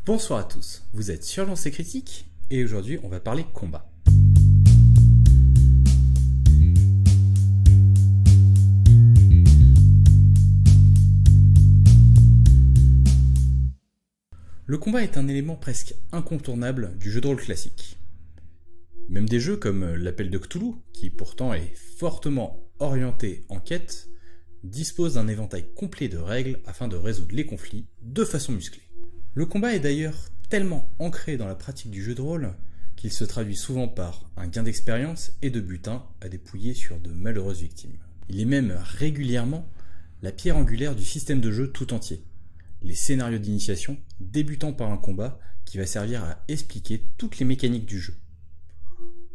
Bonsoir à tous, vous êtes sur Lancé Critique et aujourd'hui on va parler combat. Le combat est un élément presque incontournable du jeu de rôle classique. Même des jeux comme l'Appel de Cthulhu, qui pourtant est fortement orienté enquête, disposent d'un éventail complet de règles afin de résoudre les conflits de façon musclée. Le combat est d'ailleurs tellement ancré dans la pratique du jeu de rôle qu'il se traduit souvent par un gain d'expérience et de butin à dépouiller sur de malheureuses victimes. Il est même régulièrement la pierre angulaire du système de jeu tout entier. Les scénarios d'initiation débutant par un combat qui va servir à expliquer toutes les mécaniques du jeu.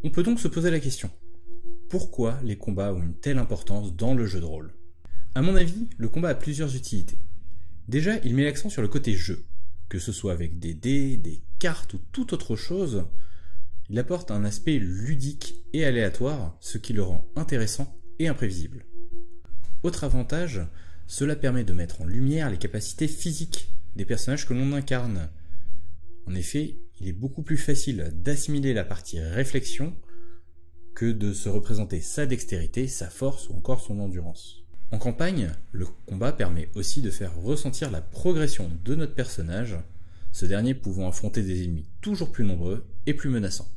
On peut donc se poser la question, pourquoi les combats ont une telle importance dans le jeu de rôle ? À mon avis, le combat a plusieurs utilités. Déjà, il met l'accent sur le côté jeu. Que ce soit avec des dés, des cartes ou toute autre chose, il apporte un aspect ludique et aléatoire, ce qui le rend intéressant et imprévisible. Autre avantage, cela permet de mettre en lumière les capacités physiques des personnages que l'on incarne. En effet, il est beaucoup plus facile d'assimiler la partie réflexion que de se représenter sa dextérité, sa force ou encore son endurance. En campagne, le combat permet aussi de faire ressentir la progression de notre personnage, ce dernier pouvant affronter des ennemis toujours plus nombreux et plus menaçants.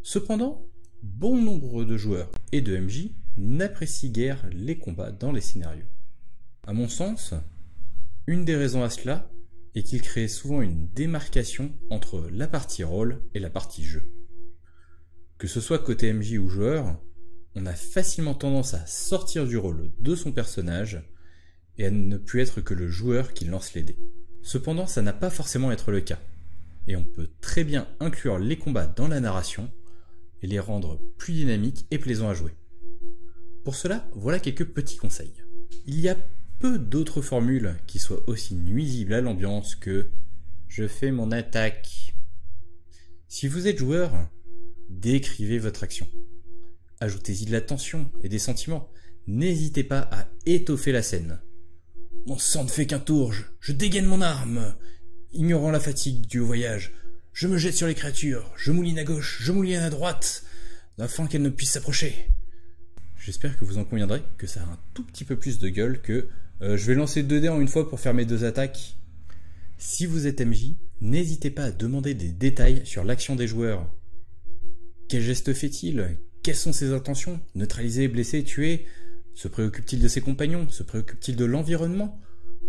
Cependant, bon nombre de joueurs et de MJ n'apprécient guère les combats dans les scénarios. À mon sens, une des raisons à cela est qu'il crée souvent une démarcation entre la partie rôle et la partie jeu. Que ce soit côté MJ ou joueur, on a facilement tendance à sortir du rôle de son personnage et à ne plus être que le joueur qui lance les dés. Cependant, ça n'a pas forcément à être le cas, et on peut très bien inclure les combats dans la narration et les rendre plus dynamiques et plaisants à jouer. Pour cela, voilà quelques petits conseils. Il y a peu d'autres formules qui soient aussi nuisibles à l'ambiance que « je fais mon attaque ». Si vous êtes joueur, décrivez votre action. Ajoutez-y de la tension et des sentiments. N'hésitez pas à étoffer la scène. Mon sang ne fait qu'un tour, je dégaine mon arme. Ignorant la fatigue due au voyage, je me jette sur les créatures, je mouline à gauche, je mouline à droite, afin qu'elles ne puissent s'approcher. J'espère que vous en conviendrez que ça a un tout petit peu plus de gueule que je vais lancer 2 dés en une fois pour faire mes 2 attaques. Si vous êtes MJ, n'hésitez pas à demander des détails sur l'action des joueurs. Quel geste fait-il ? Quelles sont ses intentions ? Neutraliser, blesser, tuer ? Se préoccupe-t-il de ses compagnons ? Se préoccupe-t-il de l'environnement ?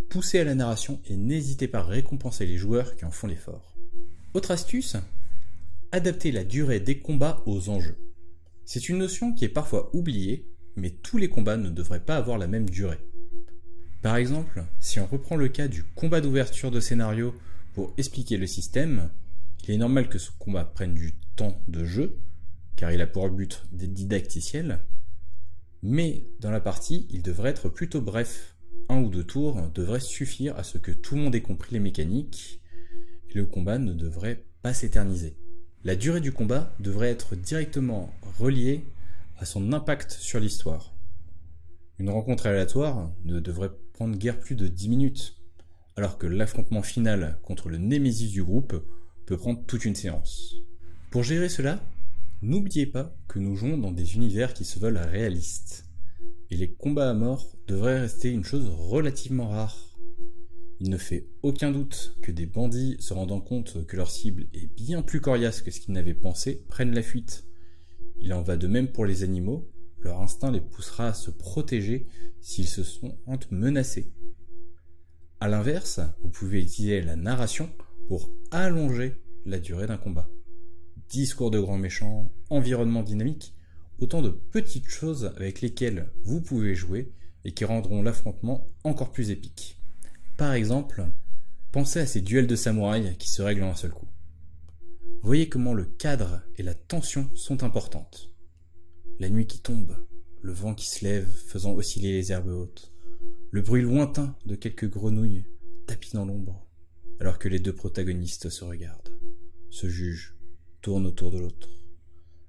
Poussez à la narration et n'hésitez pas à récompenser les joueurs qui en font l'effort. Autre astuce, adapter la durée des combats aux enjeux. C'est une notion qui est parfois oubliée, mais tous les combats ne devraient pas avoir la même durée. Par exemple, si on reprend le cas du combat d'ouverture de scénario pour expliquer le système, il est normal que ce combat prenne du temps de jeu, car il a pour but d'être didacticiel, mais dans la partie, il devrait être plutôt bref. 1 ou 2 tours devraient suffire à ce que tout le monde ait compris les mécaniques, et le combat ne devrait pas s'éterniser. La durée du combat devrait être directement reliée à son impact sur l'histoire. Une rencontre aléatoire ne devrait prendre guère plus de 10 minutes, alors que l'affrontement final contre le némésis du groupe peut prendre toute une séance. Pour gérer cela, n'oubliez pas que nous jouons dans des univers qui se veulent réalistes, et les combats à mort devraient rester une chose relativement rare. Il ne fait aucun doute que des bandits se rendant compte que leur cible est bien plus coriace que ce qu'ils n'avaient pensé prennent la fuite. Il en va de même pour les animaux, leur instinct les poussera à se protéger s'ils se sentent menacés. A l'inverse, vous pouvez utiliser la narration pour allonger la durée d'un combat. Discours de grands méchants, environnement dynamique, autant de petites choses avec lesquelles vous pouvez jouer et qui rendront l'affrontement encore plus épique. Par exemple, pensez à ces duels de samouraïs qui se règlent en un seul coup. Voyez comment le cadre et la tension sont importantes. La nuit qui tombe, le vent qui se lève faisant osciller les herbes hautes, le bruit lointain de quelques grenouilles tapis dans l'ombre, alors que les 2 protagonistes se regardent, se jugent, tournent autour de l'autre,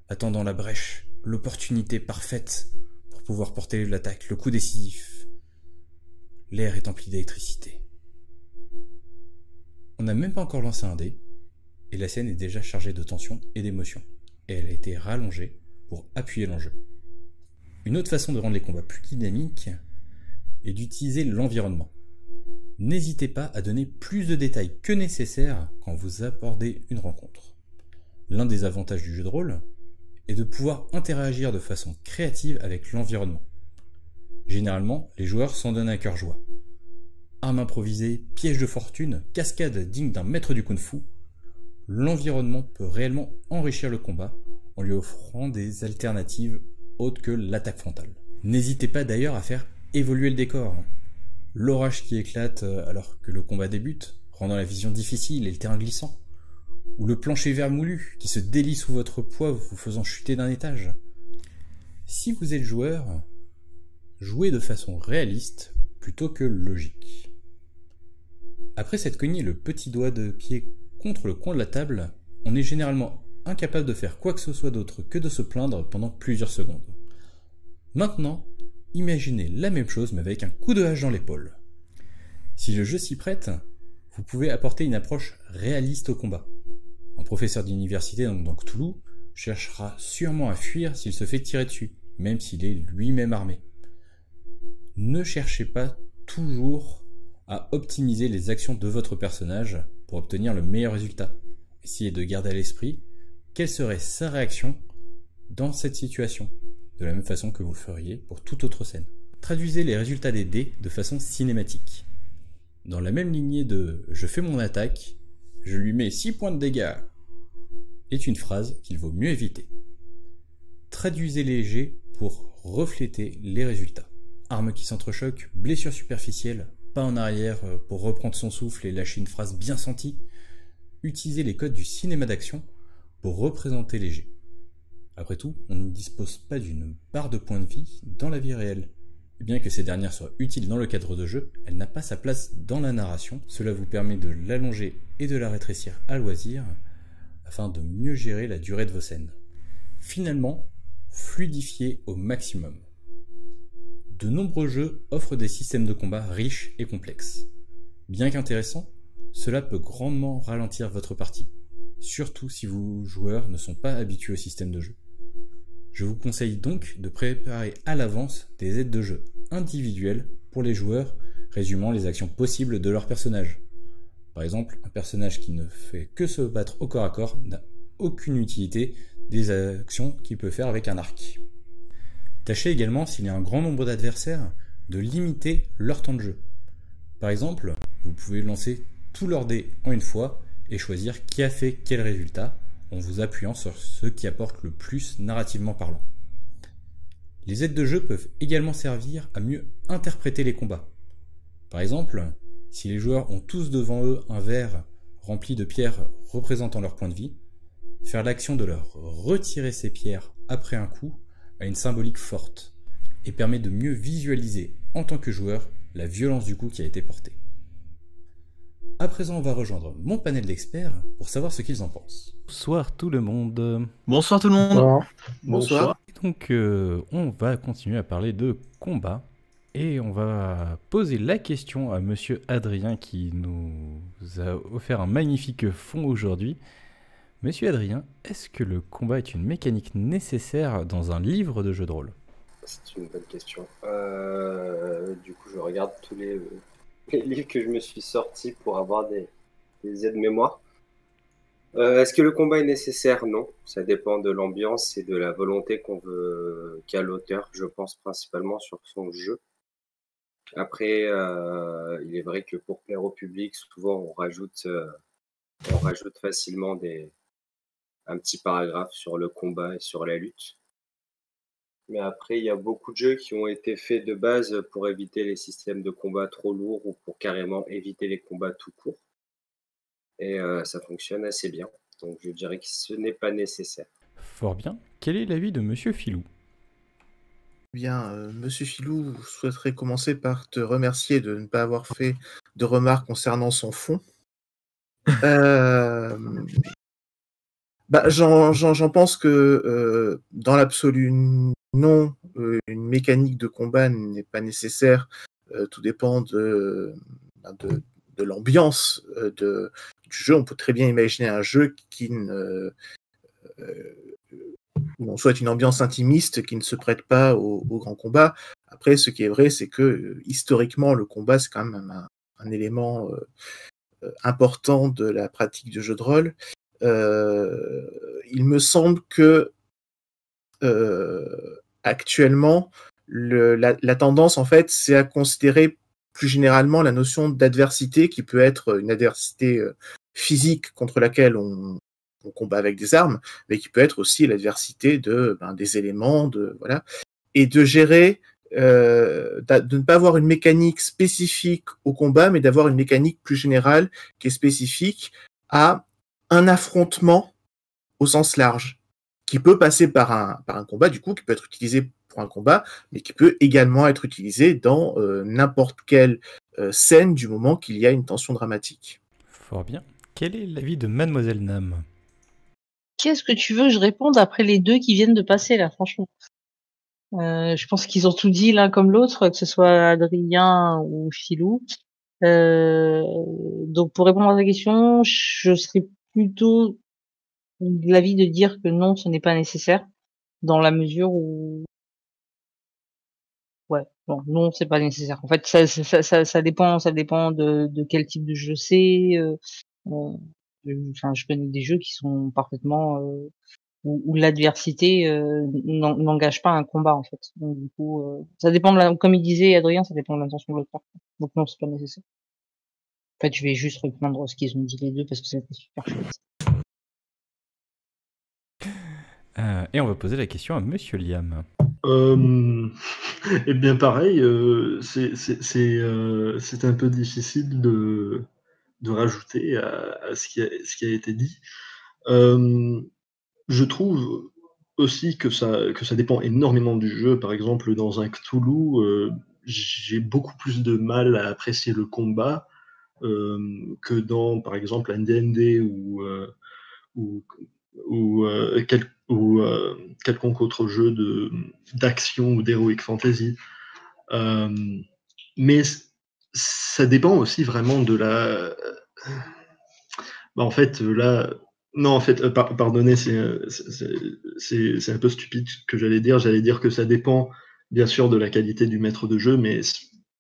attendant la brèche, l'opportunité parfaite pour pouvoir porter l'attaque, le coup décisif. L'air est empli d'électricité. On n'a même pas encore lancé un dé, et la scène est déjà chargée de tension et d'émotion, et elle a été rallongée pour appuyer l'enjeu. Une autre façon de rendre les combats plus dynamiques est d'utiliser l'environnement. N'hésitez pas à donner plus de détails que nécessaire quand vous abordez une rencontre. L'un des avantages du jeu de rôle est de pouvoir interagir de façon créative avec l'environnement. Généralement, les joueurs s'en donnent à cœur joie. Armes improvisées, pièges de fortune, cascades dignes d'un maître du kung-fu, l'environnement peut réellement enrichir le combat en lui offrant des alternatives autres que l'attaque frontale. N'hésitez pas d'ailleurs à faire évoluer le décor. L'orage qui éclate alors que le combat débute, rendant la vision difficile et le terrain glissant, ou le plancher vermoulu qui se délie sous votre poids vous faisant chuter d'un étage. Si vous êtes joueur, jouez de façon réaliste plutôt que logique. Après s'être cogné le petit doigt de pied contre le coin de la table, on est généralement incapable de faire quoi que ce soit d'autre que de se plaindre pendant plusieurs secondes. Maintenant, imaginez la même chose mais avec un coup de hache dans l'épaule. Si le jeu s'y prête, vous pouvez apporter une approche réaliste au combat. Un professeur d'université donc dans Cthulhu cherchera sûrement à fuir s'il se fait tirer dessus, même s'il est lui-même armé. Ne cherchez pas toujours à optimiser les actions de votre personnage pour obtenir le meilleur résultat. Essayez de garder à l'esprit quelle serait sa réaction dans cette situation, de la même façon que vous le feriez pour toute autre scène. Traduisez les résultats des dés de façon cinématique. Dans la même lignée de « je fais mon attaque », je lui mets 6 points de dégâts est une phrase qu'il vaut mieux éviter. Traduisez les jets pour refléter les résultats. Arme qui s'entrechoque, blessure superficielle, pas en arrière pour reprendre son souffle et lâcher une phrase bien sentie. Utilisez les codes du cinéma d'action pour représenter les jets. Après tout, on ne dispose pas d'une barre de points de vie dans la vie réelle. Et bien que ces dernières soient utiles dans le cadre de jeu, elle n'a pas sa place dans la narration. Cela vous permet de l'allonger et de la rétrécir à loisir, afin de mieux gérer la durée de vos scènes. Finalement, fluidifiez au maximum. De nombreux jeux offrent des systèmes de combat riches et complexes. Bien qu'intéressants, cela peut grandement ralentir votre partie, surtout si vos joueurs ne sont pas habitués au système de jeu. Je vous conseille donc de préparer à l'avance des aides de jeu individuelles pour les joueurs résumant les actions possibles de leur personnage. Par exemple, un personnage qui ne fait que se battre au corps à corps n'a aucune utilité des actions qu'il peut faire avec un arc. Tâchez également, s'il y a un grand nombre d'adversaires, de limiter leur temps de jeu. Par exemple, vous pouvez lancer tous leurs dés en une fois et choisir qui a fait quel résultat en vous appuyant sur ceux qui apportent le plus narrativement parlant. Les aides de jeu peuvent également servir à mieux interpréter les combats. Par exemple, si les joueurs ont tous devant eux un verre rempli de pierres représentant leur point de vie, faire l'action de leur retirer ces pierres après un coup a une symbolique forte et permet de mieux visualiser en tant que joueur la violence du coup qui a été porté. À présent, on va rejoindre mon panel d'experts pour savoir ce qu'ils en pensent. Bonsoir tout le monde. Bonsoir tout le monde. Bonsoir. Donc, on va continuer à parler de combat et on va poser la question à Monsieur Adrien qui nous a offert un magnifique fond aujourd'hui. Monsieur Adrien, est-ce que le combat est une mécanique nécessaire dans un livre de jeu de rôle ? C'est une bonne question. Du coup, je regarde tous les livres que je me suis sortis pour avoir des aides-mémoire. Est-ce que le combat est nécessaire ? Non. Ça dépend de l'ambiance et de la volonté qu'a l'auteur, je pense principalement sur son jeu. Après, il est vrai que pour plaire au public, souvent on rajoute facilement un petit paragraphe sur le combat et sur la lutte. Mais après, il y a beaucoup de jeux qui ont été faits de base pour éviter les systèmes de combat trop lourds ou pour carrément éviter les combats tout court. Et ça fonctionne assez bien. Donc je dirais que ce n'est pas nécessaire. Fort bien. Quel est l'avis de Monsieur Filou ? Bien, Monsieur Filou, je souhaiterais commencer par te remercier de ne pas avoir fait de remarques concernant son fond. J'en pense que dans l'absolu, non, une mécanique de combat n'est pas nécessaire. Tout dépend de l'ambiance jeu. On peut très bien imaginer un jeu où on souhaite une ambiance intimiste qui ne se prête pas au grand combat. Après, ce qui est vrai, c'est que historiquement, le combat, c'est quand même un élément important de la pratique du jeu de rôle. Il me semble que actuellement, la tendance, en fait, c'est à considérer plus généralement la notion d'adversité, qui peut être une adversité physique contre laquelle on combat avec des armes, mais qui peut être aussi l'adversité des éléments, voilà, et de gérer, de ne pas avoir une mécanique spécifique au combat, mais d'avoir une mécanique plus générale qui est spécifique à un affrontement au sens large, qui peut passer par un combat, du coup, qui peut être utilisé pour un combat, mais qui peut également être utilisé dans n'importe quelle scène du moment qu'il y a une tension dramatique. Fort bien. Quel est l'avis de Mademoiselle Nam? Qu'est-ce que tu veux que je réponde après les deux qui viennent de passer là, franchement? Je pense qu'ils ont tout dit l'un comme l'autre, que ce soit Adrien ou Philou. Donc pour répondre à ta question, je serais plutôt de l'avis de dire que non, ce n'est pas nécessaire, dans la mesure où non, c'est pas nécessaire. En fait, ça dépend de quel type de jeu c'est. Je connais des jeux qui sont parfaitement où l'adversité n'engage pas un combat en fait. Donc du coup, ça dépend comme il disait Adrien, ça dépend de l'intention de l'autre part. Donc non, c'est pas nécessaire. En fait, je vais juste reprendre ce qu'ils ont dit les deux parce que c'était super chouette. Et on va poser la question à Monsieur Liam. Eh bien pareil, c'est un peu difficile de rajouter à ce qui a été dit. Je trouve aussi que ça dépend énormément du jeu. Par exemple, dans un Cthulhu, j'ai beaucoup plus de mal à apprécier le combat que dans, par exemple, un D&D ou quelconque autre jeu d'action ou d'heroic fantasy. Mais ça dépend aussi vraiment de la... en fait, là... Non, en fait, pardonnez, c'est un peu stupide ce que j'allais dire. J'allais dire que ça dépend, bien sûr, de la qualité du maître de jeu, mais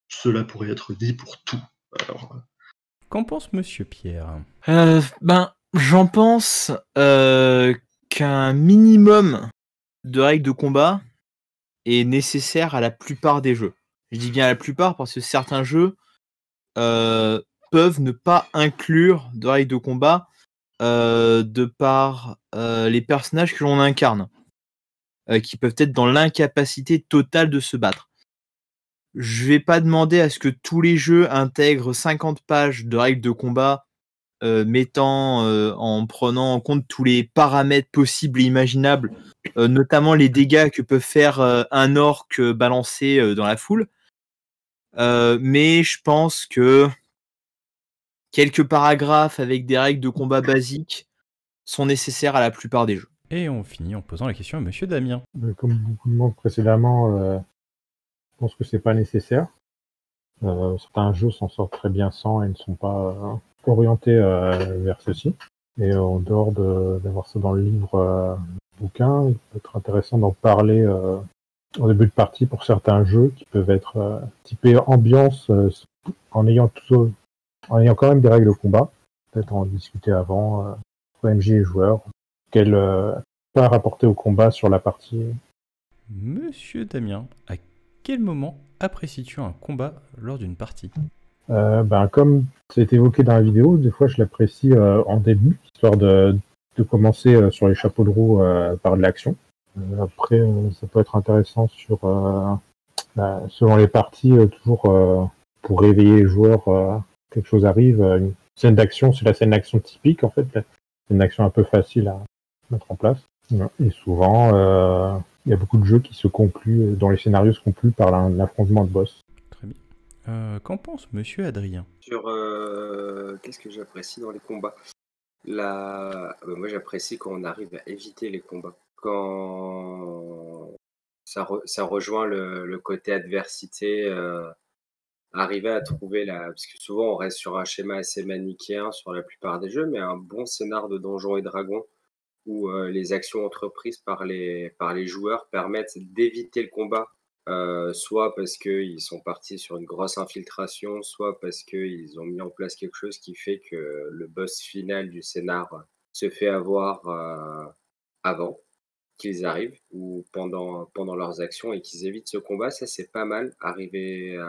cela pourrait être dit pour tout. Alors... Qu'en pense Monsieur Pierre? J'en pense qu'un minimum de règles de combat est nécessaire à la plupart des jeux. Je dis bien à la plupart parce que certains jeux peuvent ne pas inclure de règles de combat de par les personnages que l'on incarne, qui peuvent être dans l'incapacité totale de se battre. Je vais pas demander à ce que tous les jeux intègrent 50 pages de règles de combat en prenant en compte tous les paramètres possibles et imaginables, notamment les dégâts que peut faire un orc balancé dans la foule. Mais je pense que quelques paragraphes avec des règles de combat basiques sont nécessaires à la plupart des jeux. Et on finit en posant la question à Monsieur Damien. Comme beaucoup de monde précédemment, je pense que c'est pas nécessaire. Certains jeux s'en sortent très bien sans et ne sont pas orientés vers ceci. Et en dehors d'avoir ça dans le livre bouquin, il peut être intéressant d'en parler en début de partie pour certains jeux qui peuvent être typés ambiance en ayant quand même des règles de combat. Peut-être en discuter avant, MJ et joueurs, quel pas rapporter au combat sur la partie. Monsieur Damien, à quel moment apprécies-tu un combat lors d'une partie? Comme c'est évoqué dans la vidéo, des fois je l'apprécie en début, histoire de commencer sur les chapeaux de roue par de l'action. Après, ça peut être intéressant selon les parties, toujours pour réveiller les joueurs, quelque chose arrive. Une scène d'action, c'est la scène d'action typique en fait, c'est une action un peu facile à mettre en place. Et souvent, il y a beaucoup de jeux qui se concluent, dont les scénarios se concluent par l'affrontement de boss. Très bien. Qu'en pense Monsieur Adrien? Sur qu'est-ce que j'apprécie dans les combats? Moi, j'apprécie quand on arrive à éviter les combats. Quand ça rejoint le côté adversité arriver à trouver parce que souvent on reste sur un schéma assez manichéen sur la plupart des jeux, mais un bon scénar de Donjons et Dragons où les actions entreprises par les joueurs permettent d'éviter le combat, soit parce qu'ils sont partis sur une grosse infiltration, soit parce qu'ils ont mis en place quelque chose qui fait que le boss final du scénar se fait avoir avant qu'ils arrivent ou pendant leurs actions et qu'ils évitent ce combat. Ça, c'est pas mal, arriver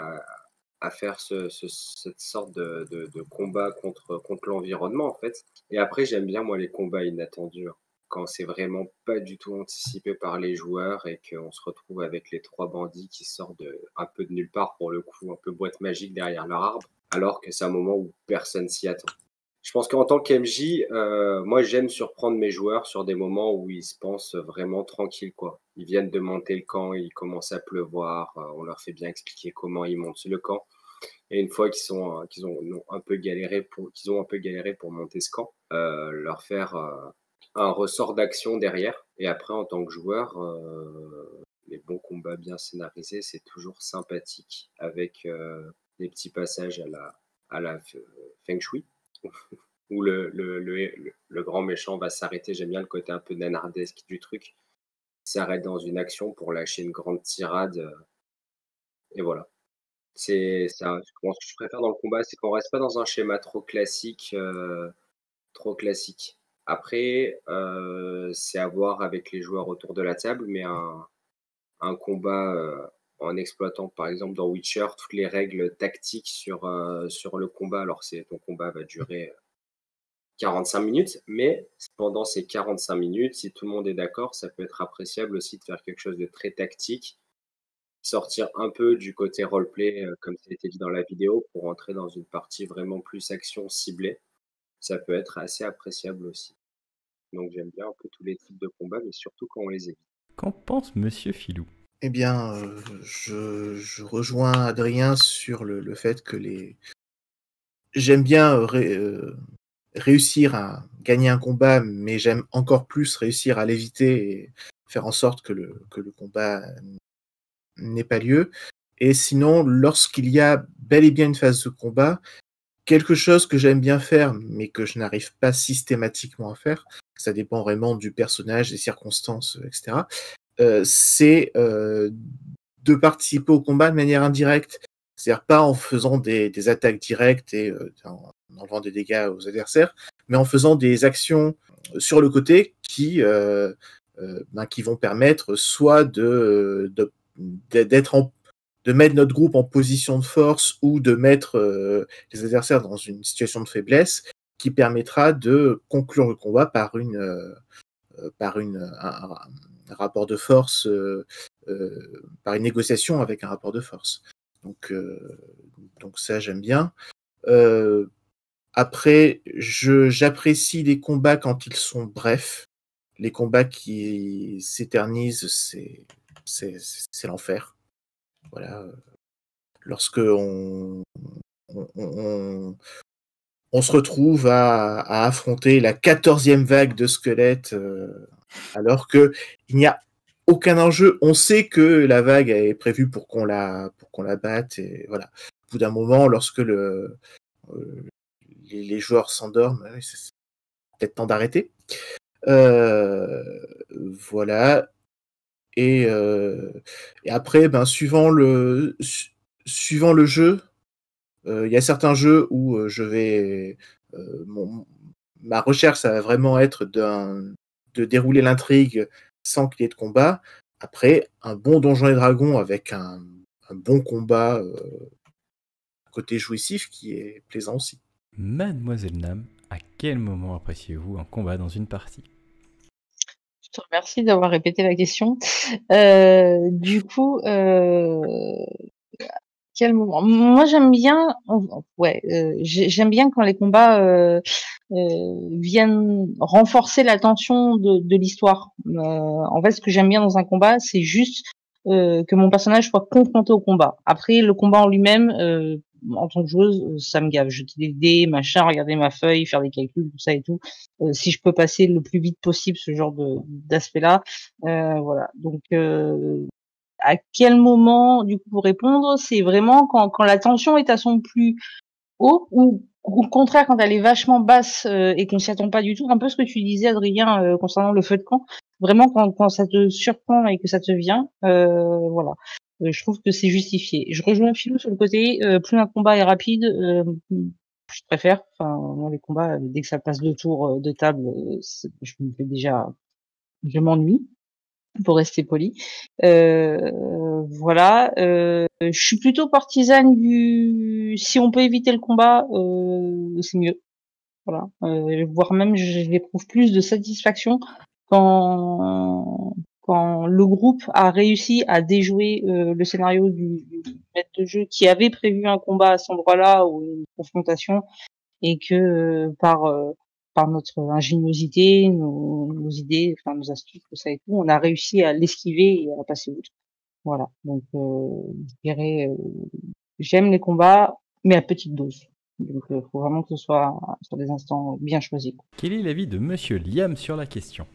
à faire cette sorte de combat contre l'environnement, en fait. Et après, j'aime bien, moi, les combats inattendus, hein, quand c'est vraiment pas du tout anticipé par les joueurs et qu'on se retrouve avec les 3 bandits qui sortent un peu de nulle part, pour le coup, un peu boîte magique derrière leur arbre, alors que c'est un moment où personne s'y attend. Je pense qu'en tant qu'MJ, moi, j'aime surprendre mes joueurs sur des moments où ils se pensent vraiment tranquilles, quoi. Ils viennent de monter le camp, il commence à pleuvoir, on leur fait bien expliquer comment ils montent le camp. Et une fois qu'ils ont un peu galéré pour monter ce camp, leur faire un ressort d'action derrière. Et après, en tant que joueur, les bons combats bien scénarisés, c'est toujours sympathique, avec des petits passages à la Feng Shui, où le grand méchant va s'arrêter. J'aime bien le côté un peu nanardesque du truc. Il s'arrête dans une action pour lâcher une grande tirade. Et voilà. C'est ça. Ce que je préfère dans le combat, c'est qu'on reste pas dans un schéma trop classique. Trop classique. Après, c'est à voir avec les joueurs autour de la table, mais un combat en exploitant, par exemple, dans Witcher, toutes les règles tactiques sur le combat. Alors, ton combat va durer 45 minutes, mais pendant ces 45 minutes, si tout le monde est d'accord, ça peut être appréciable aussi de faire quelque chose de très tactique, sortir un peu du côté roleplay, comme ça a été dit dans la vidéo, pour entrer dans une partie vraiment plus action ciblée. Ça peut être assez appréciable aussi. Donc j'aime bien un peu tous les types de combats, mais surtout quand on les évite. Qu'en pense Monsieur Filou? Eh bien, je rejoins Adrien sur le fait que j'aime bien réussir à gagner un combat, mais j'aime encore plus réussir à l'éviter et faire en sorte que le combat n'ait pas lieu. Et sinon, lorsqu'il y a bel et bien une phase de combat, quelque chose que j'aime bien faire, mais que je n'arrive pas systématiquement à faire, ça dépend vraiment du personnage, des circonstances, etc., c'est de participer au combat de manière indirecte. C'est-à-dire pas en faisant des attaques directes et en enlevant des dégâts aux adversaires, mais en faisant des actions sur le côté qui vont permettre soit de mettre notre groupe en position de force ou de mettre les adversaires dans une situation de faiblesse, qui permettra de conclure le combat par un rapport de force, par une négociation avec un rapport de force. Donc ça, j'aime bien. Après, j'apprécie les combats quand ils sont brefs. Les combats qui s'éternisent, c'est l'enfer. Voilà. Lorsque on se retrouve à affronter la 14e vague de squelettes, alors qu'il n'y a aucun enjeu. On sait que la vague est prévue pour qu'on la batte. Et voilà. Au bout d'un moment, lorsque les joueurs s'endorment, c'est peut-être temps d'arrêter. Voilà. Et après, suivant le jeu, il y a certains jeux où je vais ma recherche, ça va vraiment être de dérouler l'intrigue sans qu'il y ait de combat. Après, un bon Donjons et Dragons avec un bon combat côté jouissif qui est plaisant aussi. Mademoiselle Nam, à quel moment appréciez-vous un combat dans une partie? Je te remercie d'avoir répété la question. Du coup, quel moment? Moi, j'aime bien, j'aime bien quand les combats viennent renforcer la tension de l'histoire. En fait, ce que j'aime bien dans un combat, c'est juste que mon personnage soit confronté au combat. Après, le combat en lui-même, en tant que joueuse, ça me gave. Jeter des dés, machin, regarder ma feuille, faire des calculs, tout ça et tout. Si je peux passer le plus vite possible ce genre d'aspect-là, voilà. Donc à quel moment, du coup, pour répondre, c'est vraiment quand la tension est à son plus haut ou au contraire quand elle est vachement basse et qu'on s'y attend pas du tout. Un peu ce que tu disais, Adrien, concernant le feu de camp. Vraiment, quand ça te surprend et que ça te vient, voilà. Je trouve que c'est justifié. Je rejoins Philou sur le côté, plus un combat est rapide, je préfère. Enfin, moi, les combats, dès que ça passe 2 tours de table, je me fais déjà, je m'ennuie, pour rester poli. Voilà. Je suis plutôt partisane du si on peut éviter le combat, c'est mieux. Voilà. Voire même, j'éprouve plus de satisfaction quand le groupe a réussi à déjouer le scénario du maître de jeu qui avait prévu un combat à cet endroit-là ou une confrontation et que par notre ingéniosité, nos idées, enfin nos astuces, tout ça et tout, on a réussi à l'esquiver et à passer outre. Voilà. Donc je dirais j'aime les combats, mais à petite dose. Donc faut vraiment que ce soit sur des instants bien choisis. Quel est l'avis de Monsieur Liam sur la question?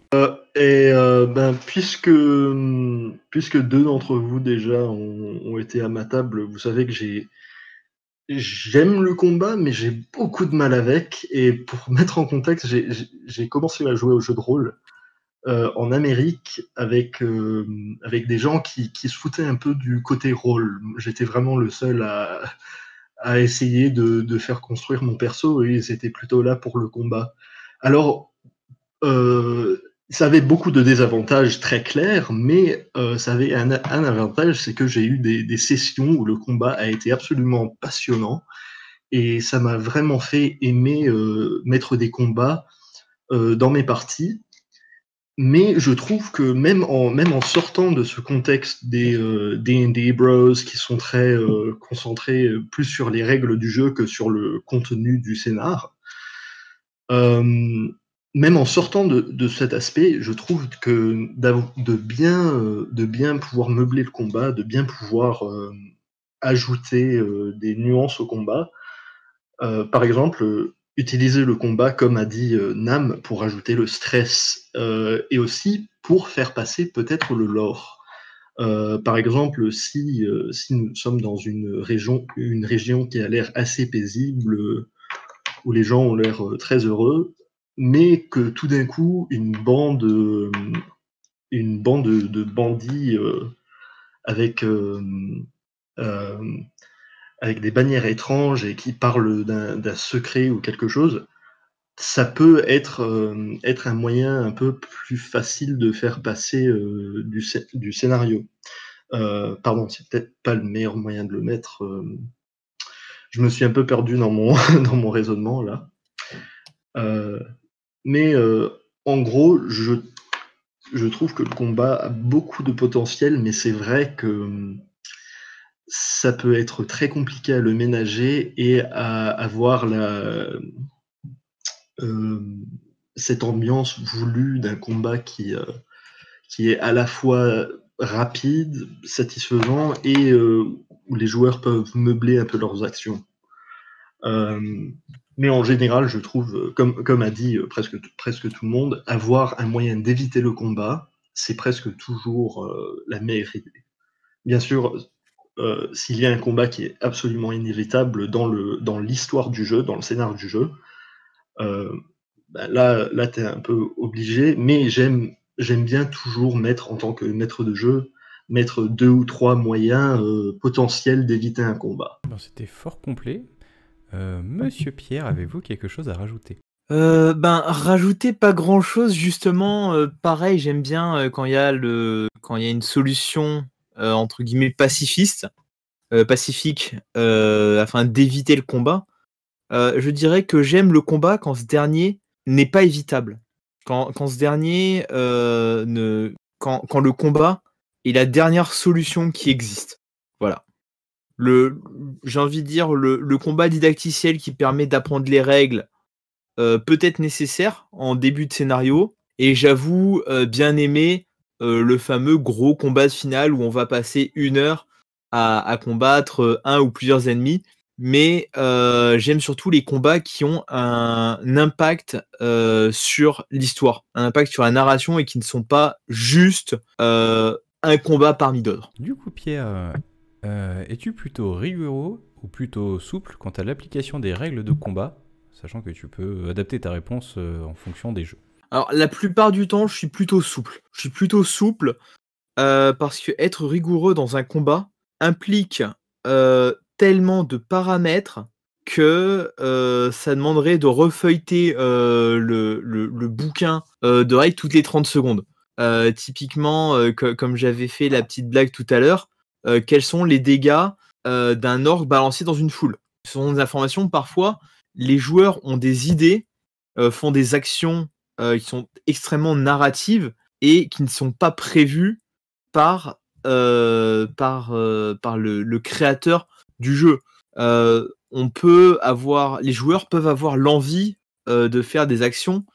Puisque deux d'entre vous déjà ont été à ma table, vous savez que j'aime le combat, mais j'ai beaucoup de mal avec. Et pour mettre en contexte, j'ai commencé à jouer au jeu de rôle en Amérique avec des gens qui se foutaient un peu du côté rôle. J'étais vraiment le seul à essayer de faire construire mon perso et ils étaient plutôt là pour le combat. Alors, ça avait beaucoup de désavantages très clairs, mais ça avait un avantage, c'est que j'ai eu des sessions où le combat a été absolument passionnant et ça m'a vraiment fait aimer mettre des combats dans mes parties. Mais je trouve que même en sortant de ce contexte des D&D Bros qui sont très concentrés plus sur les règles du jeu que sur le contenu du scénar, même en sortant de cet aspect, je trouve que de bien pouvoir meubler le combat, de bien pouvoir ajouter des nuances au combat, par exemple, utiliser le combat, comme a dit Nam, pour ajouter le stress et aussi pour faire passer peut-être le lore. Par exemple, si nous sommes dans une région qui a l'air assez paisible, où les gens ont l'air très heureux, mais que tout d'un coup, une bande de bandits avec des bannières étranges et qui parlent d'un secret ou quelque chose, ça peut être un moyen un peu plus facile de faire passer du scénario. Pardon, c'est peut-être pas le meilleur moyen de le mettre. Je me suis un peu perdu dans mon raisonnement là. Mais en gros, je trouve que le combat a beaucoup de potentiel, mais c'est vrai que ça peut être très compliqué à le ménager et à avoir cette ambiance voulue d'un combat qui est à la fois rapide, satisfaisant et où les joueurs peuvent meubler un peu leurs actions. Mais en général, je trouve, comme a dit presque tout le monde, avoir un moyen d'éviter le combat, c'est presque toujours la meilleure idée. Bien sûr, s'il y a un combat qui est absolument inévitable dans l'histoire du jeu, dans le scénario du jeu, là tu es un peu obligé, mais j'aime bien toujours mettre, en tant que maître de jeu, mettre 2 ou 3 moyens potentiels d'éviter un combat. C'était fort complet. Monsieur Pierre, avez-vous quelque chose à rajouter? Rajouter pas grand chose, justement. Pareil, j'aime bien quand il y a une solution entre guillemets pacifique afin d'éviter le combat. Je dirais que j'aime le combat quand ce dernier n'est pas évitable, quand ce dernier quand le combat est la dernière solution qui existe. Voilà. J'ai envie de dire le combat didacticiel qui permet d'apprendre les règles peut être nécessaire en début de scénario, et j'avoue bien aimer le fameux gros combat final où on va passer 1 heure à combattre un ou plusieurs ennemis, mais j'aime surtout les combats qui ont un impact sur l'histoire, un impact sur la narration et qui ne sont pas juste un combat parmi d'autres. Du coup, Pierre, es-tu plutôt rigoureux ou plutôt souple quant à l'application des règles de combat, sachant que tu peux adapter ta réponse en fonction des jeux? Alors, la plupart du temps, je suis plutôt souple. Parce que être rigoureux dans un combat implique tellement de paramètres que ça demanderait de refeuilleter le bouquin de règles toutes les 30 secondes. Typiquement, comme j'avais fait la petite blague tout à l'heure, quels sont les dégâts d'un orc balancé dans une foule? Ce sont des informations, parfois, les joueurs ont des idées, font des actions qui sont extrêmement narratives et qui ne sont pas prévues par le créateur du jeu. Les joueurs peuvent avoir l'envie de faire des actions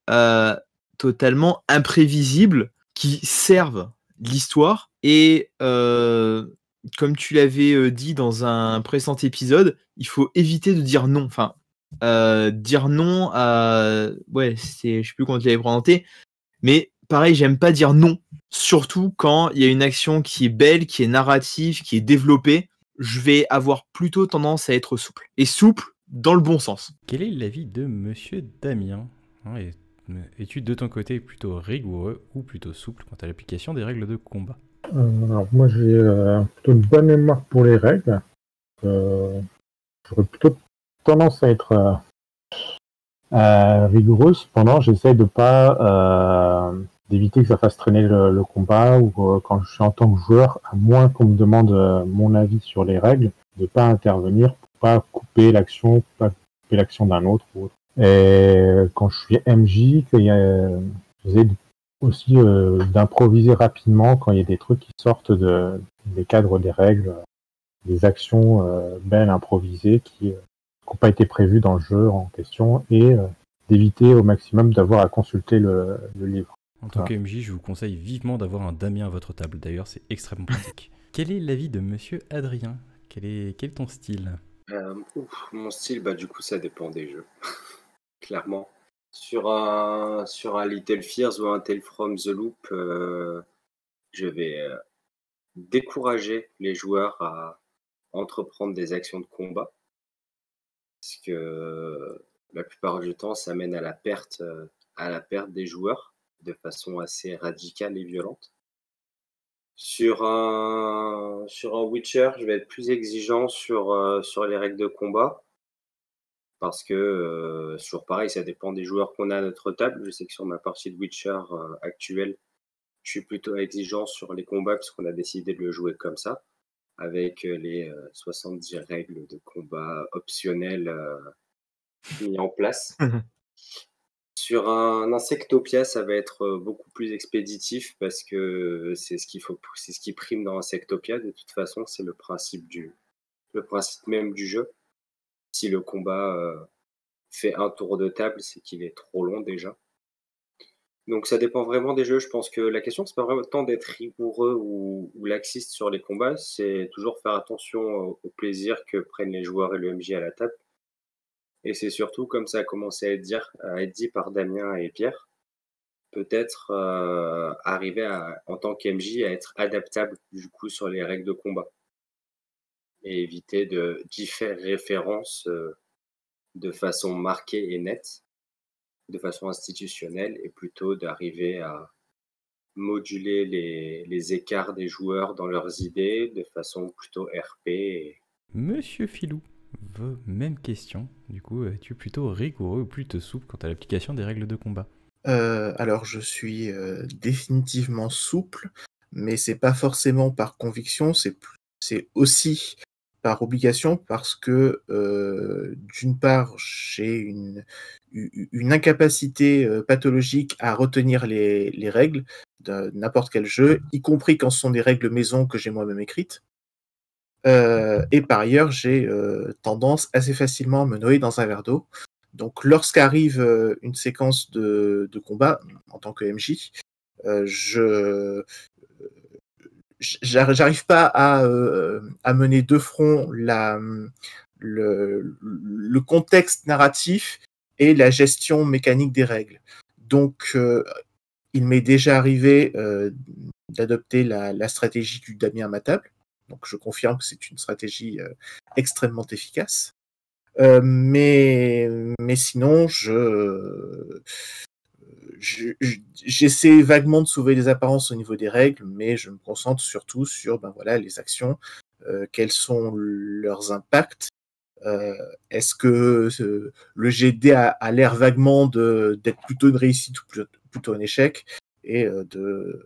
totalement imprévisibles qui servent l'histoire et comme tu l'avais dit dans un précédent épisode, il faut éviter de dire non. Enfin, dire non à... Ouais, je sais plus comment tu l'avais présenté, mais pareil, j'aime pas dire non. Surtout quand il y a une action qui est belle, qui est narrative, qui est développée, je vais avoir plutôt tendance à être souple. Et souple dans le bon sens. Quel est l'avis de Monsieur Damien? Es-tu de ton côté plutôt rigoureux ou plutôt souple quant à l'application des règles de combat? Alors moi j'ai plutôt une bonne mémoire pour les règles. J'aurais plutôt tendance à être rigoureux. Cependant, j'essaie de pas d'éviter que ça fasse traîner le combat ou quand je suis en tant que joueur, à moins qu'on me demande mon avis sur les règles, de pas intervenir pour pas couper l'action, d'un autre ou autre. Et quand je suis MJ, j'essaie aussi d'improviser rapidement quand il y a des trucs qui sortent des cadres des règles, des actions belles improvisées qui n'ont pas été prévues dans le jeu en question et d'éviter au maximum d'avoir à consulter le livre. En tant que MJ, je vous conseille vivement d'avoir un Damien à votre table. D'ailleurs, c'est extrêmement pratique. Quel est l'avis de Monsieur Adrien? Quel est ton style? Mon style, du coup, ça dépend des jeux. Clairement. Sur un Little Fears ou un Tale from the Loop, je vais décourager les joueurs à entreprendre des actions de combat. Parce que la plupart du temps, ça mène à la perte des joueurs de façon assez radicale et violente. Sur un Witcher, je vais être plus exigeant sur les règles de combat. Parce que, toujours pareil, ça dépend des joueurs qu'on a à notre table. Je sais que sur ma partie de Witcher actuelle, je suis plutôt exigeant sur les combats parce qu'on a décidé de le jouer comme ça, avec les 70 règles de combat optionnelles mis en place. Sur un Insectopia, ça va être beaucoup plus expéditif parce que c'est ce qui prime dans Insectopia. De toute façon, c'est le principe même du jeu. Si le combat fait un tour de table, c'est qu'il est trop long déjà. Donc ça dépend vraiment des jeux. Je pense que la question, c'est pas vraiment tant d'être rigoureux ou laxiste sur les combats, c'est toujours faire attention au plaisir que prennent les joueurs et le MJ à la table. Et c'est surtout, comme ça a commencé à être dit par Damien et Pierre, peut-être arriver en tant qu'MJ à être adaptable du coup sur les règles de combat. Et éviter d'y faire référence de façon marquée et nette, de façon institutionnelle, et plutôt d'arriver à moduler les écarts des joueurs dans leurs idées de façon plutôt RP. Monsieur Filou, même question. Du coup, es-tu plutôt rigoureux ou plutôt souple quant à l'application des règles de combat? Alors, je suis définitivement souple, mais c'est pas forcément par conviction, c'est aussi par obligation parce que d'une part j'ai une incapacité pathologique à retenir les règles de n'importe quel jeu, y compris quand ce sont des règles maison que j'ai moi-même écrites. Et par ailleurs j'ai tendance assez facilement à me noyer dans un verre d'eau. Donc lorsqu'arrive une séquence de combat en tant que MJ, j'arrive pas à mener de front le contexte narratif et la gestion mécanique des règles. Donc, il m'est déjà arrivé d'adopter la stratégie du Damien à ma table. Donc je confirme que c'est une stratégie extrêmement efficace. Mais sinon, j'essaie vaguement de sauver les apparences au niveau des règles, mais je me concentre surtout sur les actions, quels sont leurs impacts. Est-ce que le jet de dés a l'air vaguement d'être plutôt une réussite ou plutôt un échec, et de